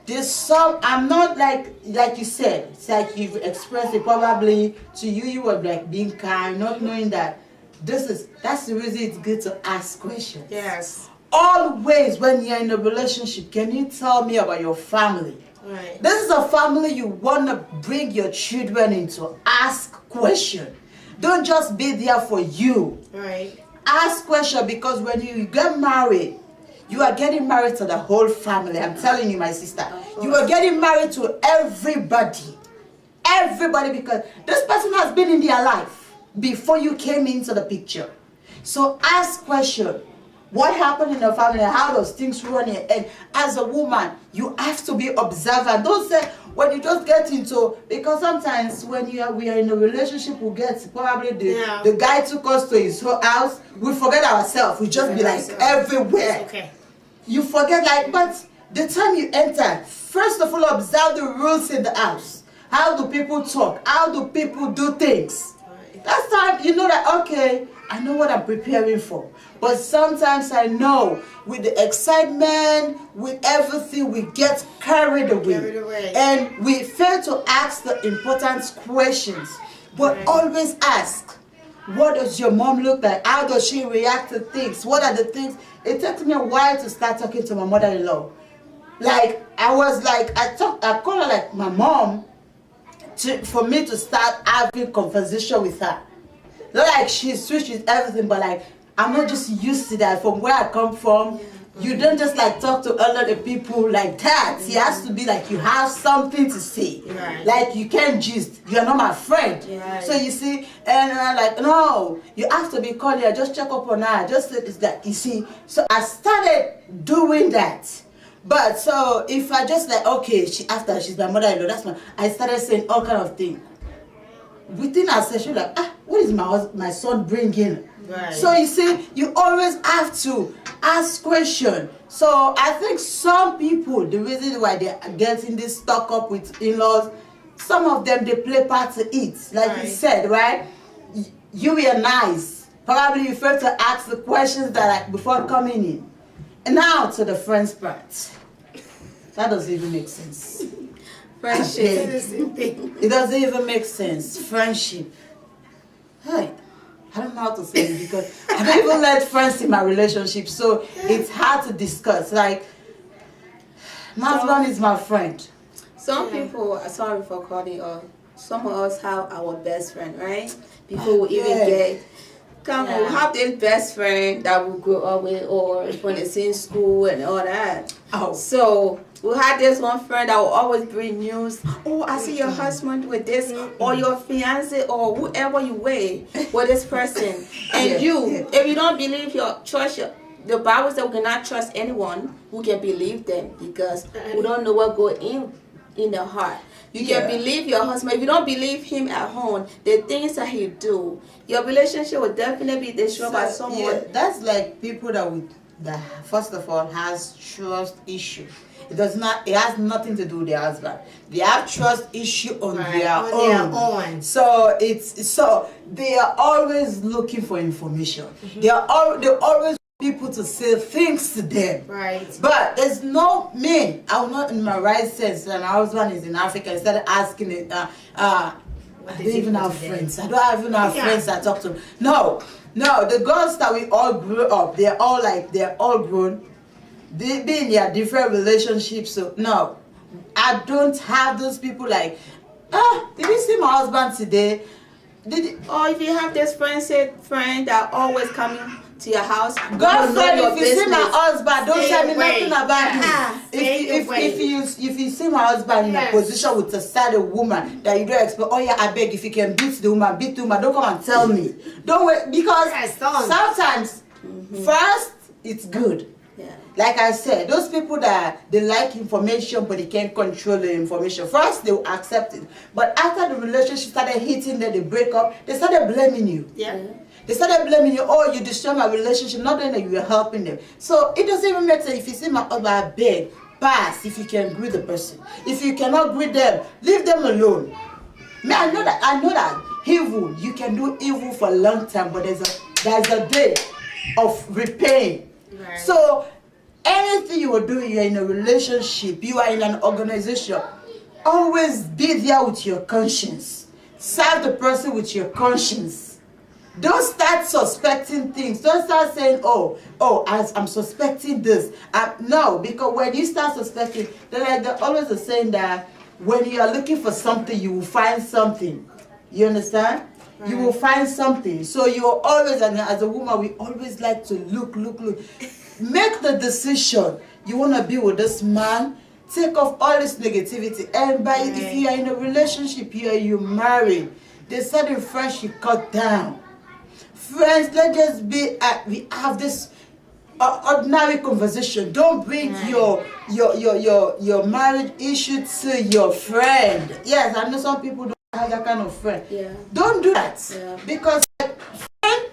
There's some, I'm not like you said, it's like you've expressed it probably to you, you were like being kind, not knowing that that's the reason it's good to ask questions. Yes. Always when you're in a relationship, can you tell me about your family? Right. This is a family you want to bring your children into. Ask question. Don't just be there for you. Right. Ask question, because when you get married, you are getting married to the whole family. I'm telling you, my sister. You are getting married to everybody. Everybody, because this person has been in their life before you came into the picture. So ask question. What happened in the family? How does things run? And as a woman, you have to be observant. Don't say when you just get into, because sometimes when we are in a relationship, we get probably the guy took us to his house. We forget ourselves. We just be like everywhere. Okay. You forget, like, but the time you enter, first of all, observe the rules in the house. How do people talk? How do people do things? That's time you know that, okay, I know what I'm preparing for. But sometimes I know with the excitement, with everything, we get carried away. And we fail to ask the important questions. But always ask, what does your mom look like? How does she react to things? What are the things? It took me a while to start talking to my mother-in-law. Like, I call her like my mom, for me to start having conversation with her. Not like she's switched with everything, but like, I'm not just used to that. From where I come from, you don't just like talk to other people like that. It has to be like you have something to say. Right. Like, you can't just, you're not my friend. Right. So you see, and I'm like, no, you have to be cordial. Just check up on her. Just it's that, you see. So I started doing that. But so if I just like, okay, after she's my mother-in-law, I started saying all kind of things. Within our session, like, what is my son bringing? Right. So you see, you always have to ask questions. So I think some people, the reason why they're getting this stuck up with in-laws, some of them, they play part to it. Like you said, right? You were nice. Probably you failed to ask the questions that before coming in. And now to the friends part. That doesn't even make sense. Friendship. It doesn't even make sense. Friendship. Hey, I don't know how to say it because I don't even let friends in my relationship, so it's hard to discuss. Like, my husband is my friend. Some people, sorry for calling, some of us have our best friend, right? Before we even get, we have this best friend that we grew up with, or when it's in school and all that. Oh. So we had this one friend that will always bring news. Oh, I see your husband with this, or your fiance, or whoever you with this person. And if you don't believe the Bible says we cannot trust anyone who can believe them, because we don't know what goes in the heart. You can believe your husband. If you don't believe him at home, the things that he do, your relationship will definitely be destroyed by someone. Yeah, that's like people that would that first of all has trust issue. It does not. It has nothing to do with their husband. They have trust issue on their own. So they are always looking for information. They always people to say things to them. Right. But there's no me. I'm not in my right sense. And my husband is in Africa. I started asking it. I don't even have friends. I don't even have friends that talk to. No. The girls that we all grew up, they're all grown. They be in their different relationships. So no, I don't have those people like, did you see my husband today? Or if you have this friend that always coming to your house, girlfriend, if you see my husband, don't tell me nothing about him. If you see my husband in a position with a certain woman that you don't expect, oh yeah, I beg, if you can beat the woman, don't come and tell me. Don't wait, because sometimes first it's good. Yeah. Like I said, those people that they like information but they can't control the information, first they will accept it. But after the relationship started hitting them, they break up, they started blaming you. Yeah. They started blaming you, oh, you destroyed my relationship, not knowing that you were helping them. So it doesn't even matter if you see my husband, I beg, pass if you can greet the person. If you cannot greet them, leave them alone. Man, I know that evil, you can do evil for a long time, but there's a day of repaying. Right. So anything you are doing, you're in a relationship, you are in an organization, always be there with your conscience. Serve the person with your conscience. Don't start suspecting things. Don't start saying, oh, I'm suspecting this. No, because when you start suspecting, they're always saying that when you are looking for something, you will find something. You understand? Right. You will find something. So you're always, and as a woman, we always like to look. Make the decision. You want to be with this man. Take off all this negativity. And if you are in a relationship here, you're married, there's certain friends you cut down. Friends, let's just be we have this ordinary conversation. Don't bring your marriage issue to your friend. Yes, I know some people don't have that kind of friend. Yeah. Don't do that. Yeah. Because friend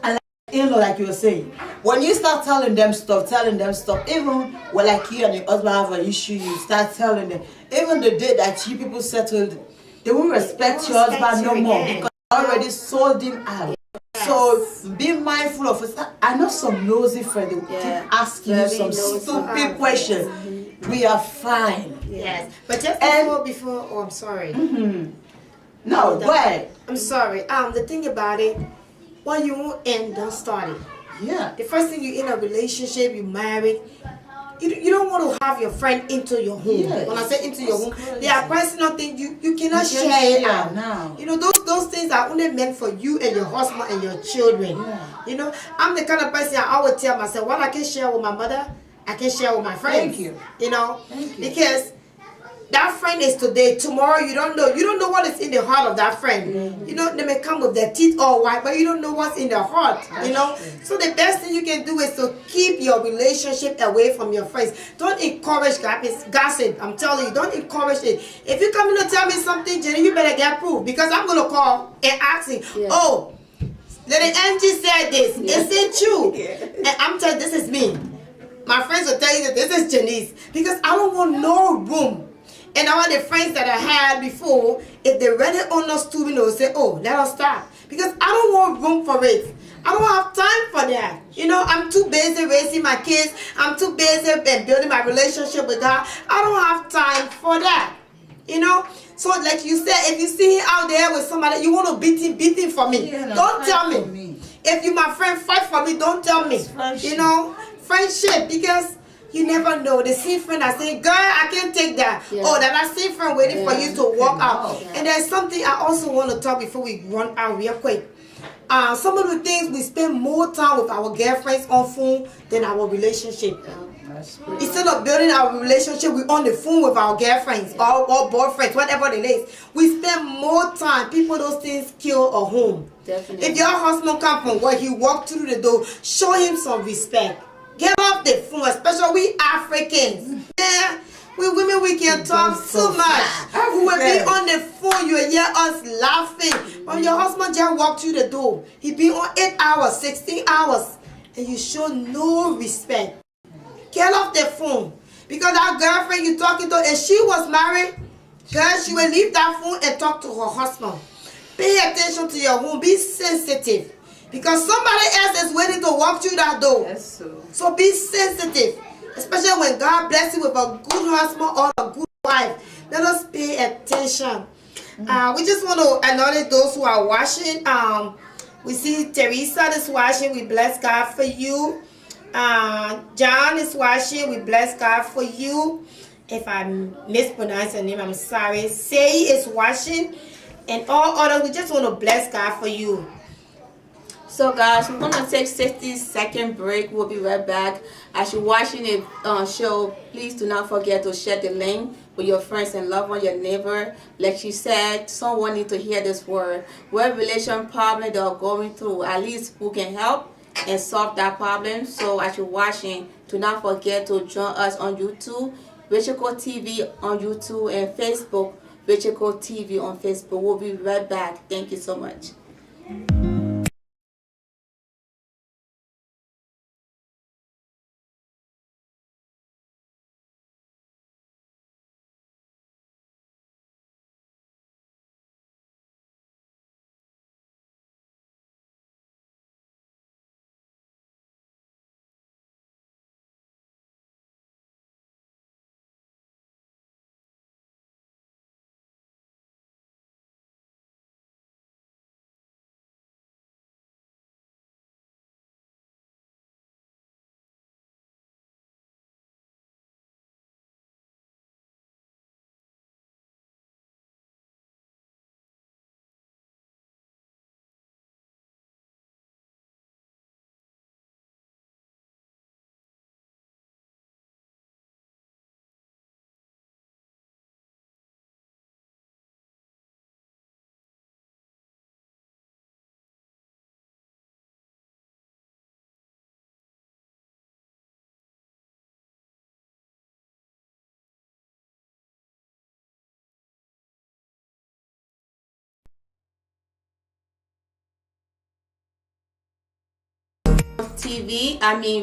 and in-law, like you were saying, when you start telling them stuff, even when like you and your husband have an issue, you start telling them, even the day that you people settled, they won't respect your husband no more because you already sold him out. So be mindful of it. I know some nosy friends will keep asking you some stupid questions. We are fine. Yes, but just before. Oh, I'm sorry. No, go ahead. I'm sorry. The thing about it, when you won't end, don't start it. Yeah. The first thing you're in a relationship, you married. You don't want to have your friend into your home. Yes. When I say into your home, there are personal things you cannot share it out. Now. You know, those things are only meant for you and your husband and your children. Yeah. You know, I'm the kind of person I always tell myself, what I can share with my mother, I can share with my friends. Thank you. You know, Thank you. Because that friend is today, tomorrow you don't know what is in the heart of that friend. Mm-hmm. You know, they may come with their teeth all white, but you don't know what's in their heart. That's you know, true. So the best thing you can do is to keep your relationship away from your friends. Don't encourage gossip. I'm telling you, don't encourage it. If you come in to tell me something, Jenny, you better get proof, because I'm gonna call and ask you, oh, Lady Angie said this. Is it true? And I'm telling you, this is me. My friends will tell you that this is Janice, because I don't want no room. And all the friends that I had before, if they read it on us too, they will say, oh, let us stop. Because I don't want room for it. I don't have time for that. You know, I'm too busy raising my kids. I'm too busy building my relationship with God. I don't have time for that. You know? So like you said, if you see him out there with somebody, you want to beat him for me. Yeah, don't tell me. If you, my friend, fight for me, don't tell me. You know? Friendship, because you never know. The same friend I say, girl, I can't take that. Yeah. Oh, that same friend waiting for you to walk out. Yeah. And there's something I also want to talk before we run out real quick. Some of the things, we spend more time with our girlfriends on phone than our relationship. Instead of building our relationship, we're on the phone with our girlfriends or boyfriends, whatever it is. We spend more time. People, those things kill a home. Definitely. If your husband comes from work, he walk through the door, show him some respect. Get off the phone, especially we Africans. Yeah, we women, we can talk so much. We will be on the phone, you will hear us laughing. When your husband just walked through the door, he be on 8 hours, 16 hours. and you show no respect. Get off the phone. Because that girlfriend you talking to, if she was married, girl, she will leave that phone and talk to her husband. Pay attention to your home. Be sensitive. Because somebody else is waiting to walk through that door. That's so. So be sensitive. Especially when God bless you with a good husband or a good wife. Let us pay attention. We just want to acknowledge those who are watching. We see Teresa is watching. We bless God for you. John is watching. We bless God for you. If I mispronounce your name, I'm sorry. Say is watching. And all others, we just want to bless God for you. So guys, we're gonna take 60-second break. We'll be right back. As you're watching the show, please do not forget to share the link with your friends and loved one, your neighbor. Like she said, someone need to hear this word. What relation problem they are going through, at least who can help and solve that problem. So as you're watching, do not forget to join us on YouTube, Rachel Cole TV on YouTube, and Facebook, Rachel Cole TV on Facebook. We'll be right back. Thank you so much.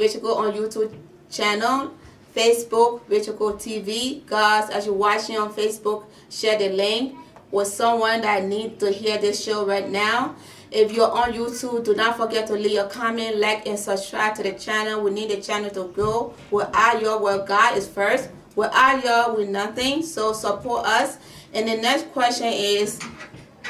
Rachel Cole on YouTube channel, Facebook, Rachel Cole TV. Guys, as you're watching on Facebook, share the link with someone that needs to hear this show right now. If you're on YouTube, do not forget to leave a comment, like, and subscribe to the channel. We need the channel to grow. Without y'all, well, God is first. Without y'all, we're nothing. So support us. And the next question is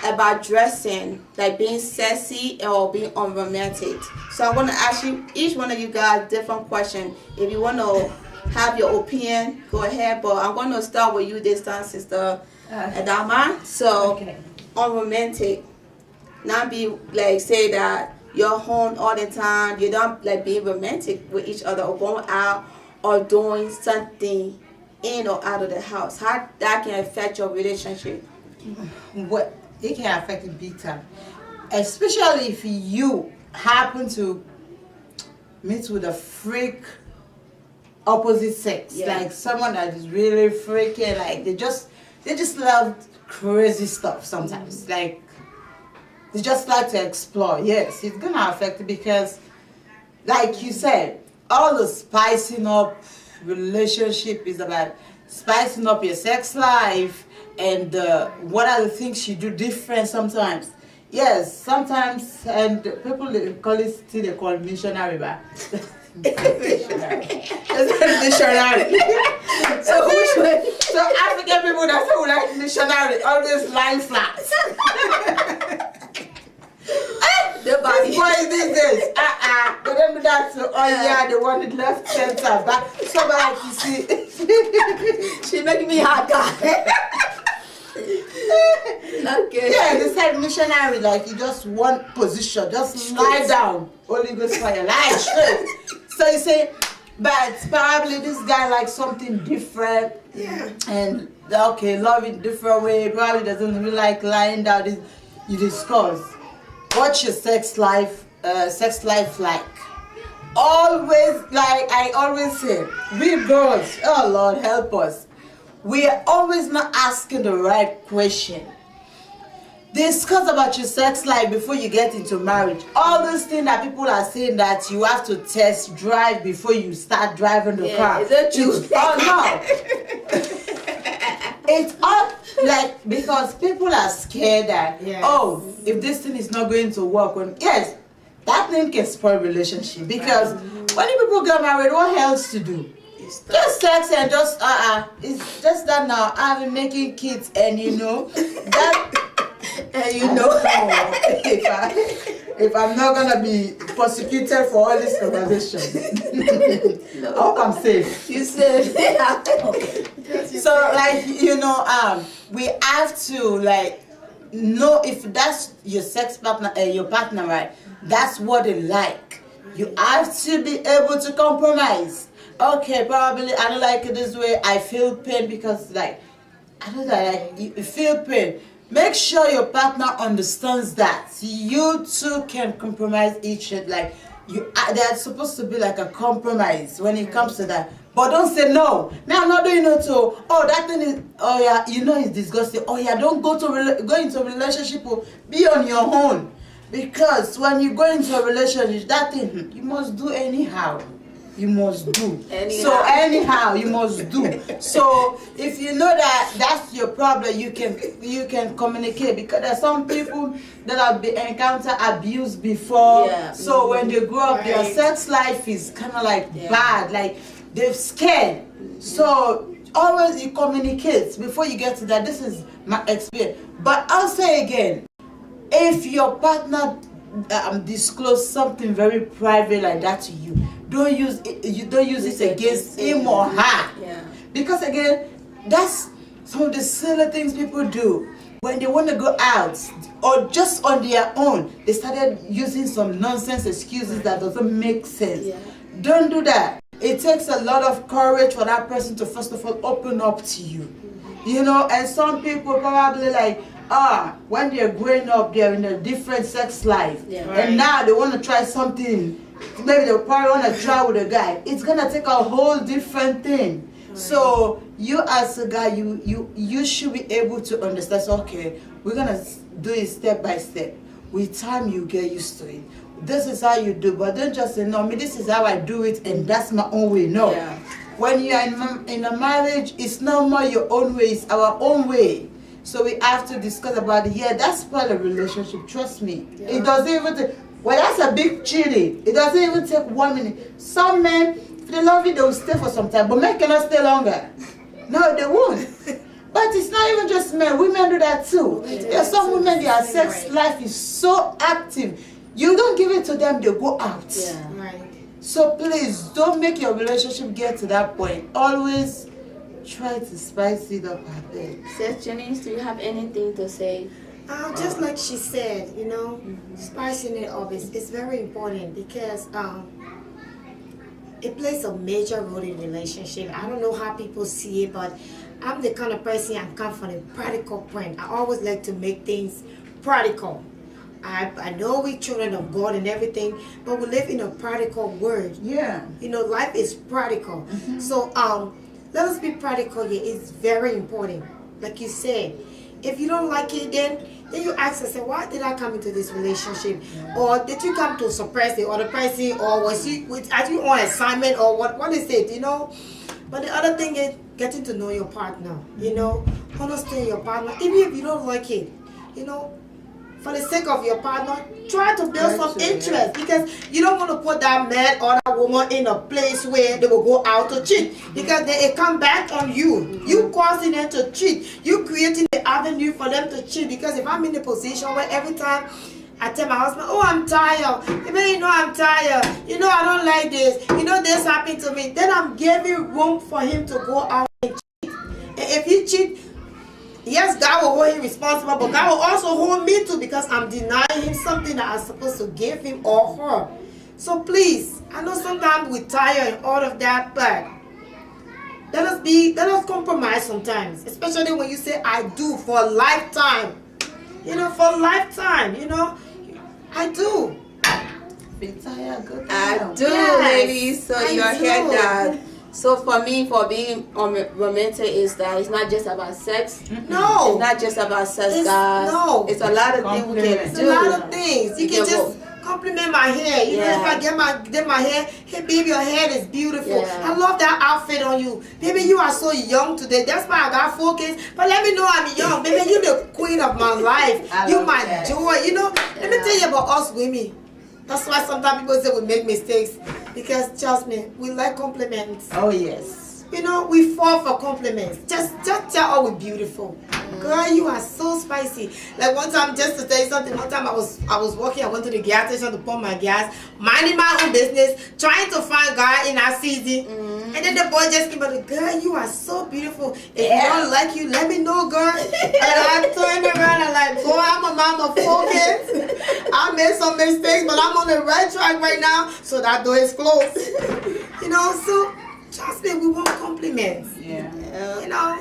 about dressing, like being sexy or being unromantic. So I'm going to ask you, each one of you guys, different question. If you want to have your opinion, go ahead. But I'm going to start with you this time, Sister Adama. So, okay. Unromantic, not be like say that you're home all the time. You don't like being romantic with each other or going out or doing something in or out of the house. How that can affect your relationship? What? It can affect it big time, especially if you happen to meet with a freak opposite sex, like someone that is really freaky, like they just love crazy stuff sometimes. Like they just like to explore. Yes, it's gonna affect it because, like you said, all the spicing up relationship is about spicing up your sex life. And what are the things you do different sometimes? Yes, sometimes, and people they call it still they call missionary, but missionary. So which way? So African people that say we like missionary always lying flat. The body. Boys these days, they don't do that. So, they want it left center, but somebody like you see, she making me hot, guy. Okay. Yeah, they said missionary, like you just one position, just lie down. Holy Ghost fire, lie straight. So you say, but probably this guy likes something different. Yeah. And okay, love it different way. Probably doesn't really like lying down. You discuss. What's your sex life like? Always, like I always say, we girls, oh Lord help us. We are always not asking the right question. Discuss about your sex life before you get into marriage. All those things that people are saying that you have to test drive before you start driving the car. Is it true? Oh no. It's all like, because people are scared that oh, if this thing is not going to work, yes, that thing can spoil relationship. Because when people get married, what else to do? Just sex and just it's just that now I've been making kids, and you know that. And you know, if I'm not gonna be prosecuted for all this conversation, I hope I'm safe. You said, so like, you know, we have to like know if that's your sex partner, your partner, right? That's what they like. You have to be able to compromise. Okay, probably I don't like it this way. I feel pain because like I don't know, like you feel pain. Make sure your partner understands that you two can compromise each other. Like there's supposed to be like a compromise when it comes to that. But don't say no. Now I'm not doing it too. Oh, that thing is. Oh yeah, you know it's disgusting. Oh yeah, don't go into a relationship. Be on your own, because when you go into a relationship, that thing you must do anyhow. You must do. So anyhow, you must do. So if you know that that's your problem, you can communicate, because there's some people that have been encountered abuse before. Yeah. So when they grow up, their sex life is kind of like bad, like they're scared. So always you communicate before you get to that. This is my experience. But I'll say again, if your partner disclose something very private like that to you, don't use it. You don't use it against him or her. Yeah. Because again, that's some of the silly things people do when they want to go out or just on their own. They started using some nonsense excuses that doesn't make sense. Yeah. Don't do that. It takes a lot of courage for that person to first of all open up to you. You know, and some people probably like, when they're growing up, they're in a different sex life. Yeah. And now they want to try something. Maybe they probably want to try with a guy. It's gonna take a whole different thing. Right. So you as a guy, you should be able to understand. So, okay, we're gonna do it step by step. With time, you get used to it. This is how you do, but don't just say no. This is how I do it, and that's my own way. No. Yeah. When you are in a marriage, it's not more your own way. It's our own way. So we have to discuss about it. Yeah, that's part of the relationship. Trust me. Yeah. It doesn't even. Well, that's a big cheating. It doesn't even take 1 minute. Some men, if they love you, they will stay for some time. But men cannot stay longer. No, they won't. But it's not even just men. Women do that too. There are some women, their sex life is so active. You don't give it to them, they go out. Yeah. Right. So please, don't make your relationship get to that point. Always try to spice it up a bit. Sis Janice, do you have anything to say? Just like she said, you know, spicing it up is very important, because it plays a major role in relationship. I don't know how people see it, but I'm the kind of person, I'm come from a practical point. I always like to make things practical. I know we're children of God and everything, but we live in a practical world. Yeah. You know, life is practical. Mm-hmm. So let us be practical here. It's very important. Like you said, if you don't like it, then you ask yourself, why did I come into this relationship? Yeah. Or did you come to suppress the other person? Or are you on assignment? Or what is it, you know? But the other thing is getting to know your partner, you know? Understand your partner. Even if you don't like it, you know, for the sake of your partner, try to build some interest, because you don't want to put that man or that woman in a place where they will go out to cheat, because then it come back on you. You causing them to cheat. You creating the avenue for them to cheat, because if I'm in a position where every time I tell my husband, oh, I'm tired. Even you know I'm tired. You know I don't like this. You know this happened to me. Then I'm giving room for him to go out and cheat. And if he cheat, yes, God will hold him responsible, but God will also hold me too, because I'm denying him something that I'm supposed to give him or her. So please, I know sometimes we're tired and all of that, but let us compromise sometimes, especially when you say I do for a lifetime. You know, for a lifetime, you know, I do. Be tired, good I do, yes, ladies. So you hear that. So for me, for being romantic is that it's not just about sex. No. It's not just about sex, guys. No. It's a lot of things we can It's do. a lot of things. You can just compliment my hair. You know, if I get my hair, hey baby, your hair is beautiful. Yeah. I love that outfit on you. Baby, you are so young today. That's why I got 4 kids. But let me know I'm young. Baby, you the queen of my life. You my joy. You know, let me tell you about us women. That's why sometimes people say we make mistakes. Because trust me, we like compliments. Oh yes. You know, we fall for compliments. Just tell her we're beautiful. Girl, you are so spicy. Like one time, just to tell you something, one time I was walking, I went to the gas station to pump my gas, minding my own business, trying to find God in our season. And then the boy just came out, girl, you are so beautiful. If I don't like you, let me know, girl. And I turned around and like, boy, I'm a mama of 4 kids. I made some mistakes, but I'm on the right track right now, so that door is closed. You know, so trust me, we want compliments. Yeah. You know.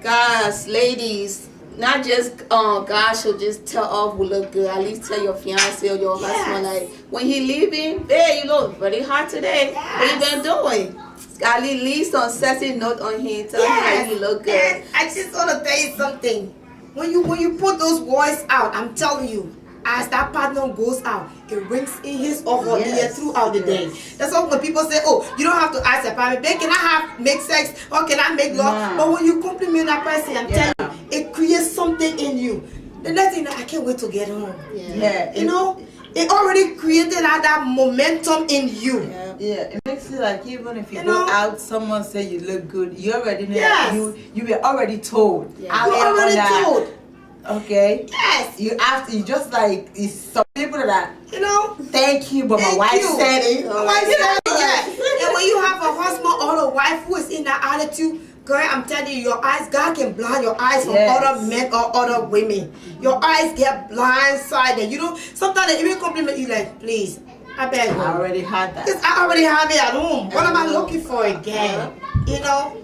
Guys, ladies, not just God should just tell off we look good. At least tell your fiance or your husband, like when he leaving, babe, you look very hot today. What you been doing? At least on sexy note on him, tell him that you look good. And I just want to tell you something. When you put those boys out, I'm telling you, as that partner goes out, it rings in his or her ear throughout the day. That's why when people say, oh, you don't have to ask your partner, babe, can I make sex or can I make love? But when you compliment that person, I'm telling you, it creates something in you. The next thing, I can't wait to get home. You know, it already created that momentum in you. Yeah, it makes you like even if you go out, someone say you look good, you already know. You were already told. You already told. Okay. Yes. You just like it's some people that you know. Thank you, but my wife said it. My wife said it. Yeah. And when you have a husband or a wife who is in that attitude, girl, I'm telling you, your eyes, God can blind your eyes from other men or other women. Your eyes get blindsided. You know, sometimes they even compliment you like, please, I beg you. I already had that. Because I already have it at home. What am I looking for again? You know.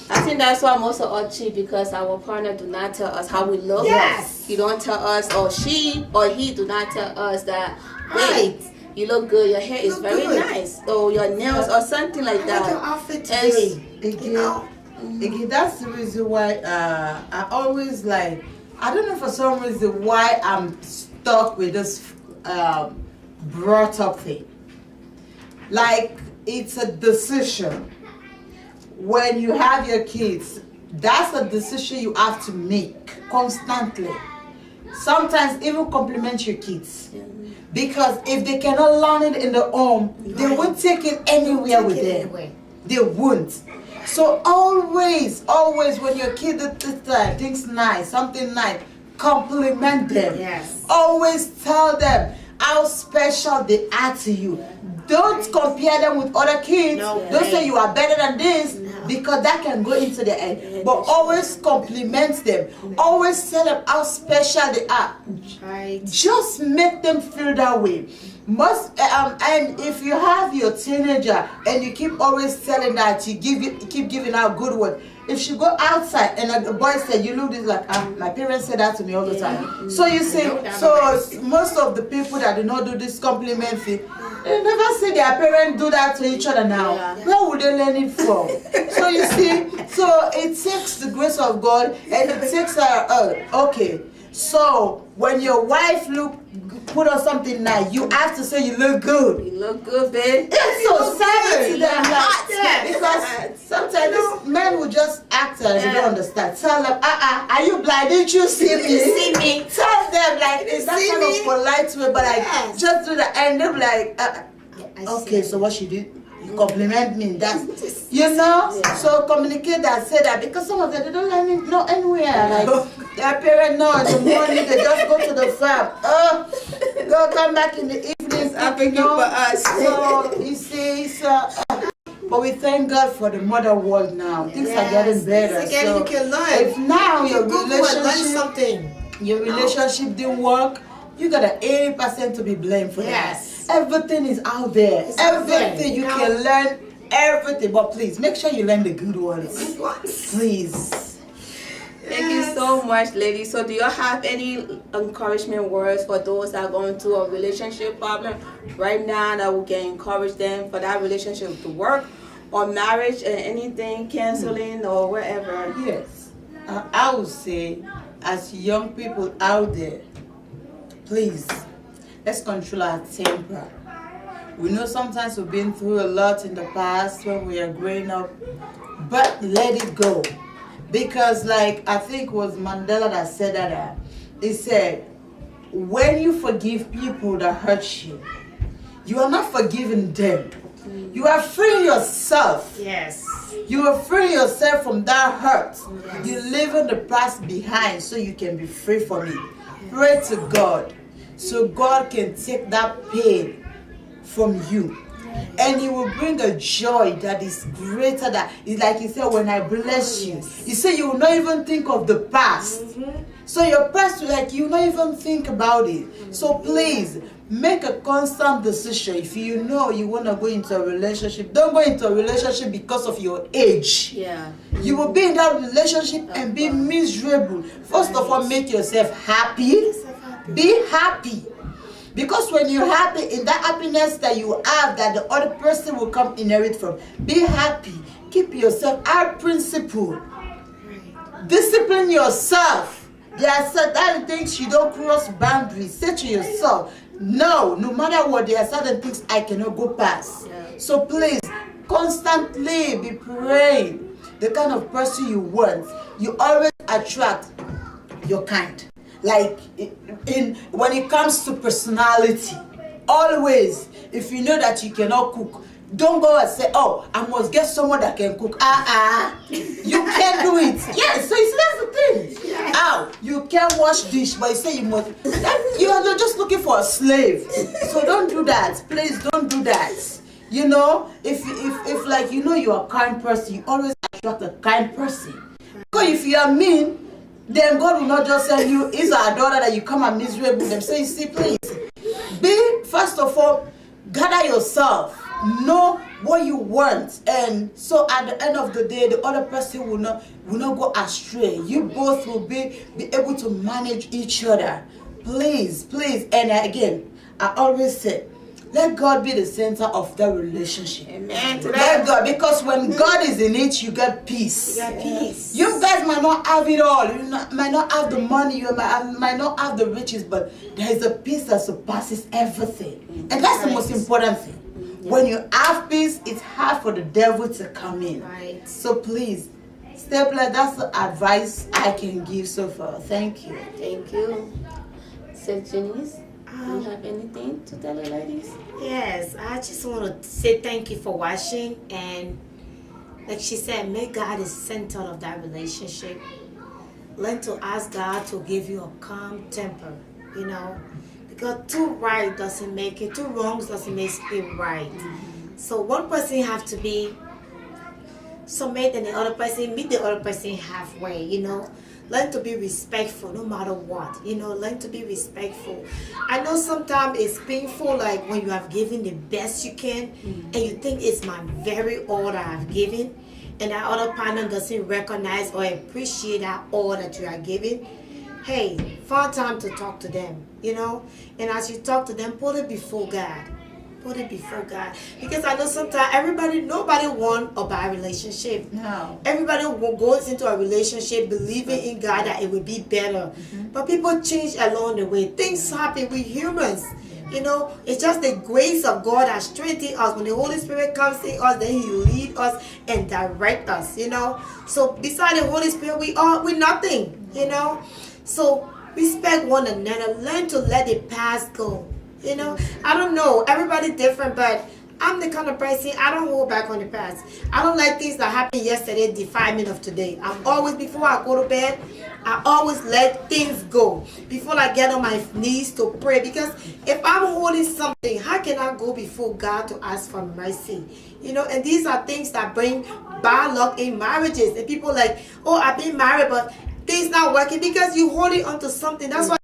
I think that's why most of us cheat, because our partner do not tell us how we look. Yes. He don't tell us, or she or he do not tell us that, wait, you look good, your hair is very nice, or your nails or something like that. Like your outfit today. Again, that's the reason why I always like, I don't know for some reason why I'm stuck with this brought up thing. Like, it's a decision. When you have your kids, that's a decision you have to make constantly. Sometimes even compliment your kids. Because if they cannot learn it in the home, they won't take it anywhere with them. They won't. So always when your kid thinks nice, something nice, compliment them. Yes. Always tell them how special they are to you. Don't compare them with other kids. Don't say you are better than this, because that can go into their head. But always compliment them. Always tell them how special they are. Just make them feel that way. And if you have your teenager and you keep always telling that, you keep giving out good words. If she go outside and a boy said, you look this, like, my parents say that to me all the time. So you see, most of the people that do not do this compliment thing, they never see their parents do that to each other now. Where would they learn it from? So you see, so it takes the grace of God, and it takes okay. So when your wife put on something nice, you have to say you look good. You look good, babe. It's so sad to them, because sometimes men will just act and they don't understand. Tell them, are you blind? Didn't you see me? See me? Tell them like it's that kind of polite way, but like just do that, and they're like, okay, so what she did? Compliment me, that's you know. So communicate that, say that, because some of them they don't learn it anywhere. Like their parents know in the morning they just go to the farm. Go come back in the evening. For us. So you see, but we thank God for the modern world now. Things are getting better. Again, you can learn. If now your your relationship didn't work, you got an 80% to be blamed for that. Everything is out there. Everything you can learn, everything. But please make sure you learn the good ones. Please. Thank you so much, ladies. So do you have any encouragement words for those that are going through a relationship problem right now that we can encourage them for that relationship to work, or marriage and anything canceling or whatever? Yes. I would say, as young people out there, please, let's control our temper. We know sometimes we've been through a lot in the past when we are growing up, but let it go. Because like, I think it was Mandela that said that, he said, when you forgive people that hurt you are not forgiving them. You are freeing yourself. Yes. You are freeing yourself from that hurt. Yes. You're leaving the past behind so you can be free from it. Pray to God so God can take that pain from you. And He will bring a joy that is greater than, it's like He said, when I bless you. He said you will not even think of the past. So your past, like, you will not even think about it. So please, make a constant decision. If you know you want to go into a relationship, don't go into a relationship because of your age. Yeah. You will be in that relationship and be miserable. First of all, make yourself happy. Be happy. Because when you're happy, in that happiness that you have, that the other person will come inherit from, be happy. Keep yourself. Our principle. Discipline yourself. There are certain things you don't cross boundaries. Say to yourself, no matter what, there are certain things I cannot go past. Yeah. So please, constantly be praying the kind of person you want. You always attract your kind. Like when it comes to personality, always, if you know that you cannot cook, don't go and say, oh, I must get someone that can cook. You can't do it. Yes, so that's the thing. How? You can't wash dish, but you say you must. You're just looking for a slave. So don't do that. Please don't do that. You know, if like, you know, you're a kind person, you always attract a kind person. Because if you are mean, then God will not just send you, is our daughter that you come and miserable them. So you see, please, be, first of all, gather yourself. Know what you want, and so at the end of the day, the other person will not go astray. You both will be able to manage each other. Please, and again, I always say, let God be the center of that relationship. Amen. Let God, because when God is in it, you get peace. You got peace. You guys might not have it all. You might not have the money. You might not have the riches, but there is a peace that surpasses everything, and that's the most important thing. When you have peace, it's hard for the devil to come in. Right. So please, stay blessed. That's the advice I can give so far. Thank you. Thank you. So, Janice, do you have anything to tell the ladies? Yes, I just want to say thank you for watching, and like she said, make God the center of that relationship. Learn to ask God to give you a calm temper, you know, because two right doesn't make it, two wrongs doesn't make it right. So one person have to be submit, and the other person meet the other person halfway, you know. Learn to be respectful no matter what, you know. Learn to be respectful. I know sometimes it's painful, like when you have given the best you can and you think it's my very all that I've given, and that other partner doesn't recognize or appreciate that all that you are giving. Hey, find time to talk to them, you know. And as you talk to them, put it before God. Put it before God. Because I know sometimes nobody want a bad relationship. No. Everybody goes into a relationship believing in God that it will be better. But people change along the way. Things happen. We're humans. You know, it's just the grace of God that strengthens us. When the Holy Spirit comes in us, then He lead us and direct us, you know. So beside the Holy Spirit, we're nothing, you know. So respect one another. Learn to let the past go. You know, I don't know, everybody different, but I'm the kind of person, I don't hold back on the past. I don't like things that happened yesterday define me of today. I'm always, before I go to bed, I always let things go before I get on my knees to pray. Because if I'm holding something, how can I go before God to ask for mercy? You know, and these are things that bring bad luck in marriages. And people like, oh, I've been married, but things not working because you holding onto something. That's why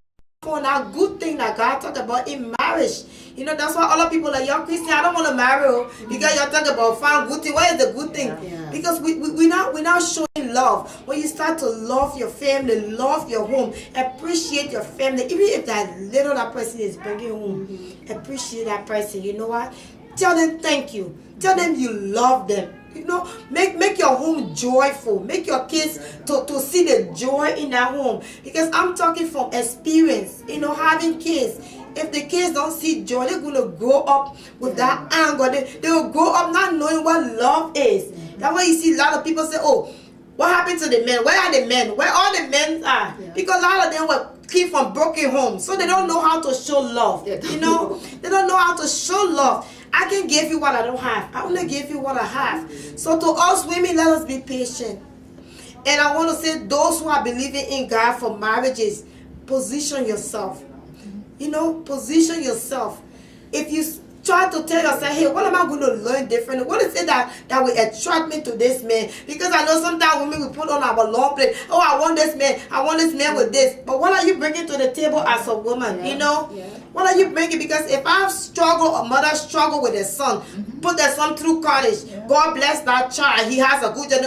on that good thing that God talked about in marriage. You know, that's why a lot of people are like, young Christian, I don't want to marry you because you're talking about find good thing. What is the good thing? Yeah. Because we're not showing love. When you start to love your family, love your home, appreciate your family, even if that little that person is bringing home, appreciate that person. You know what? Tell them thank you. Tell them you love them. You know, make your home joyful. Make your kids to see the joy in that home. Because I'm talking from experience, you know, having kids. If the kids don't see joy, they're going to grow up with that anger. They will grow up not knowing what love is. That's why you see a lot of people say, oh, what happened to the men? Where are the men? Where all the men are? Because a lot of them were came from broken homes. So they don't know how to show love. You know, they don't know how to show love. I can give you what I don't have. I only give you what I have. So to us women, let us be patient. And I want to say, those who are believing in God for marriages, position yourself. You know, position yourself. If you try to tell yourself, hey, what am I going to learn differently? What is it that will attract me to this man? Because I know sometimes women we put on our long plate, oh, I want this man with this. But what are you bringing to the table as a woman? You know? What are you bringing? Because if I struggle, a mother struggle with a son, put that son through college, God bless that child, he has a good job,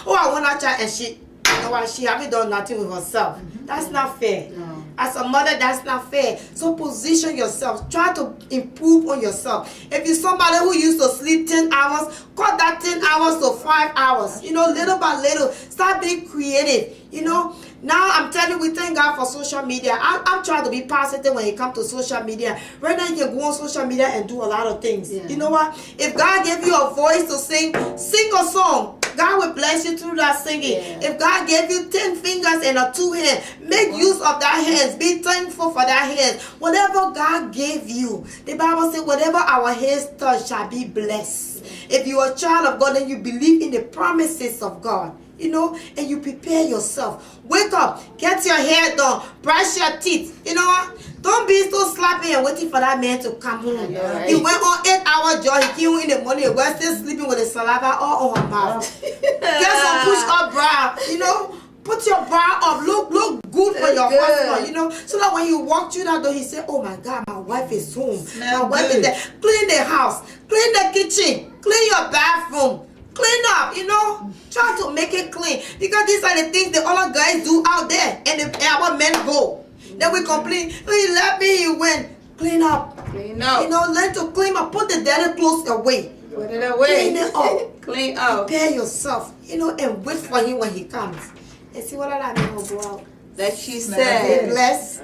oh, I want that child, and she, you know what, she haven't done nothing with herself. That's not fair. As a mother, that's not fair. So position yourself. Try to improve on yourself. If you're somebody who used to sleep 10 hours, cut that 10 hours to 5 hours. You know, little by little. Start being creative. You know, now I'm telling you, we thank God for social media. I'm trying to be positive when it comes to social media. Right now, you can go on social media and do a lot of things. You know what? If God gave you a voice to sing a song. God will bless you through that singing. If God gave you 10 fingers and a 2 hands, make use of that hands. Be thankful for that hands. Whatever God gave you, the Bible says, whatever our hands touch shall be blessed. If you are a child of God, then you believe in the promises of God. You know, and you prepare yourself. Wake up, get your hair done, brush your teeth. You know what? Don't be so sloppy and waiting for that man to come home. He went on 8-hour job, he came home in the morning, we're still sleeping with the saliva all on her mouth. Get some push-up bra, you know. Put your bra up, look good for your husband, you know, so that when you walk through that door, he say, oh my God, my wife is home. My wife is there. Clean the house, clean the kitchen, clean your bathroom. Clean up, you know. Try to make it clean. Because these are the things the other guys do out there. And our men go. Then we complain, oh, he left me, he went. Clean up. Clean up. You know, learn to clean up. Put the dirty clothes away. Put it away. Clean it up. Clean up. Prepare yourself, you know, and wait for him when he comes. And see what I mean will go out. Like she said. Bless.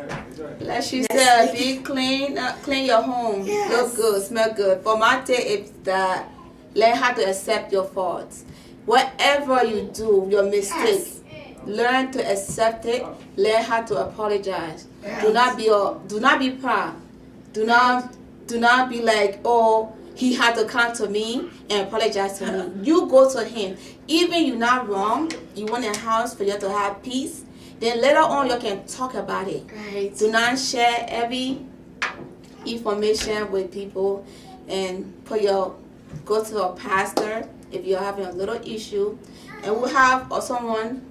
Like she said, be clean. Clean your home. Look good. Smell good. For my day, it's that. Learn how to accept your faults. Whatever you do, your mistakes, learn to accept it. Learn how to apologize. Do not be proud. Do not be like, oh, he had to come to me and apologize to me. You go to him. Even you're not wrong, you want a house for you to have peace, then later on you can talk about it. Right. Do not share every information with people, and go to a pastor if you're having a little issue. And we'll have someone.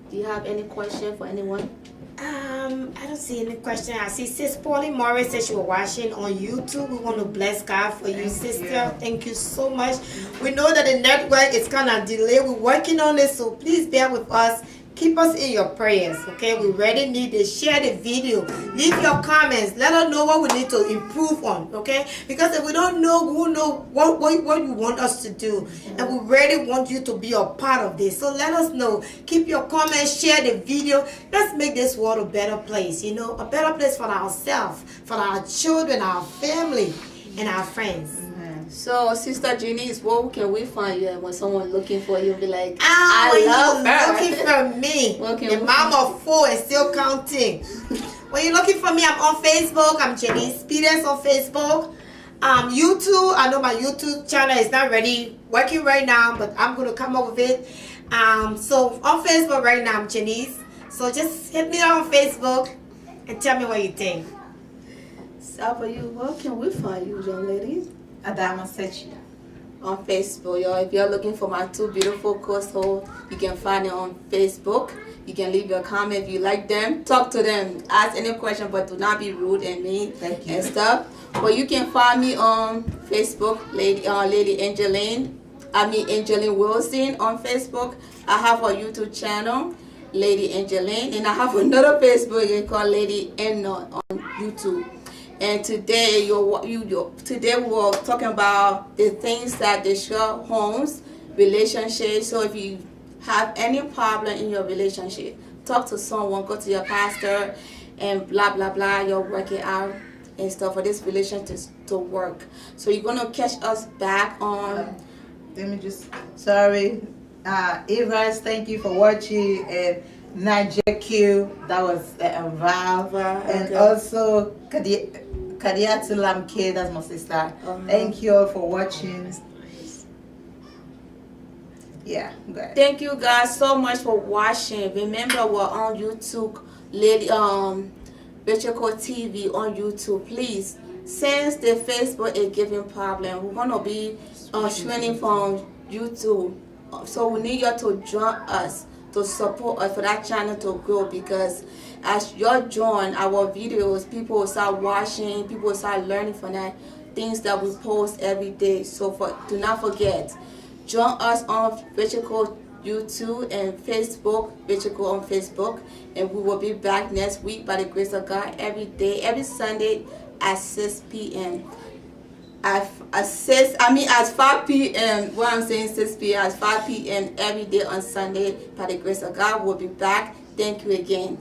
Do you have any question for anyone? I don't see any question. I see Sis Pauline Morris said she was watching on YouTube. We want to bless God for you, sister. Thank you so much. We know that the network is kind of delayed. We're working on it, so please bear with us. Keep us in your prayers, okay? We really need to share the video. Leave your comments. Let us know what we need to improve on, okay? Because if we don't know, we won't know what you want us to do. And we really want you to be a part of this. So let us know. Keep your comments, share the video. Let's make this world a better place, you know? A better place for ourselves, for our children, our family, and our friends. So, Sister Janice, what can we find you when someone looking for you? Be like, I love her. Looking for me, the mom of 4 and still counting. When you're looking for me, I'm on Facebook. I'm Janice Peters on Facebook. YouTube, I know my YouTube channel is not ready, working right now, but I'm going to come up with it. So on Facebook right now, I'm Janice. So just hit me on Facebook and tell me what you think. So for you, where can we find you, young ladies? Adama Sechi. On Facebook, y'all. If you're looking for my 2 beautiful co-hosts, you can find it on Facebook. You can leave your comment if you like them. Talk to them. Ask any question, but do not be rude and mean and stuff. But you can find me on Facebook, Lady Angeline. Angeline Wilson on Facebook. I have a YouTube channel, Lady Angeline, and I have another Facebook called Lady Anna on YouTube. And today, today we were talking about the things that destroy homes, relationship. So if you have any problem in your relationship, talk to someone, go to your pastor, and blah blah blah. You're working out and stuff for this relationship to work. So you're gonna catch us back on. Let me just, sorry. Evers, thank you for watching. And Niger Q, that was Val. And okay. also Kadiatu Lamke, that's my sister. Thank you all for watching. Yeah, go ahead. Thank you guys so much for watching. Remember, we're on YouTube, Rachel Cole TV on YouTube. Please, since the Facebook is giving problem, we're gonna be streaming from YouTube. So we need you to join us, to support us for that channel to grow, because as you join our videos, people will start watching, people will start learning from that things that we post every day. So do not forget, join us on Rachel Cole YouTube and Facebook, Rachel Cole on Facebook, and we will be back next week by the grace of God every day, every Sunday at 6 p.m. At 5 p.m. What I'm saying, 6 p.m. at 5 p.m. every day on Sunday by the grace of God. We'll be back. Thank you again.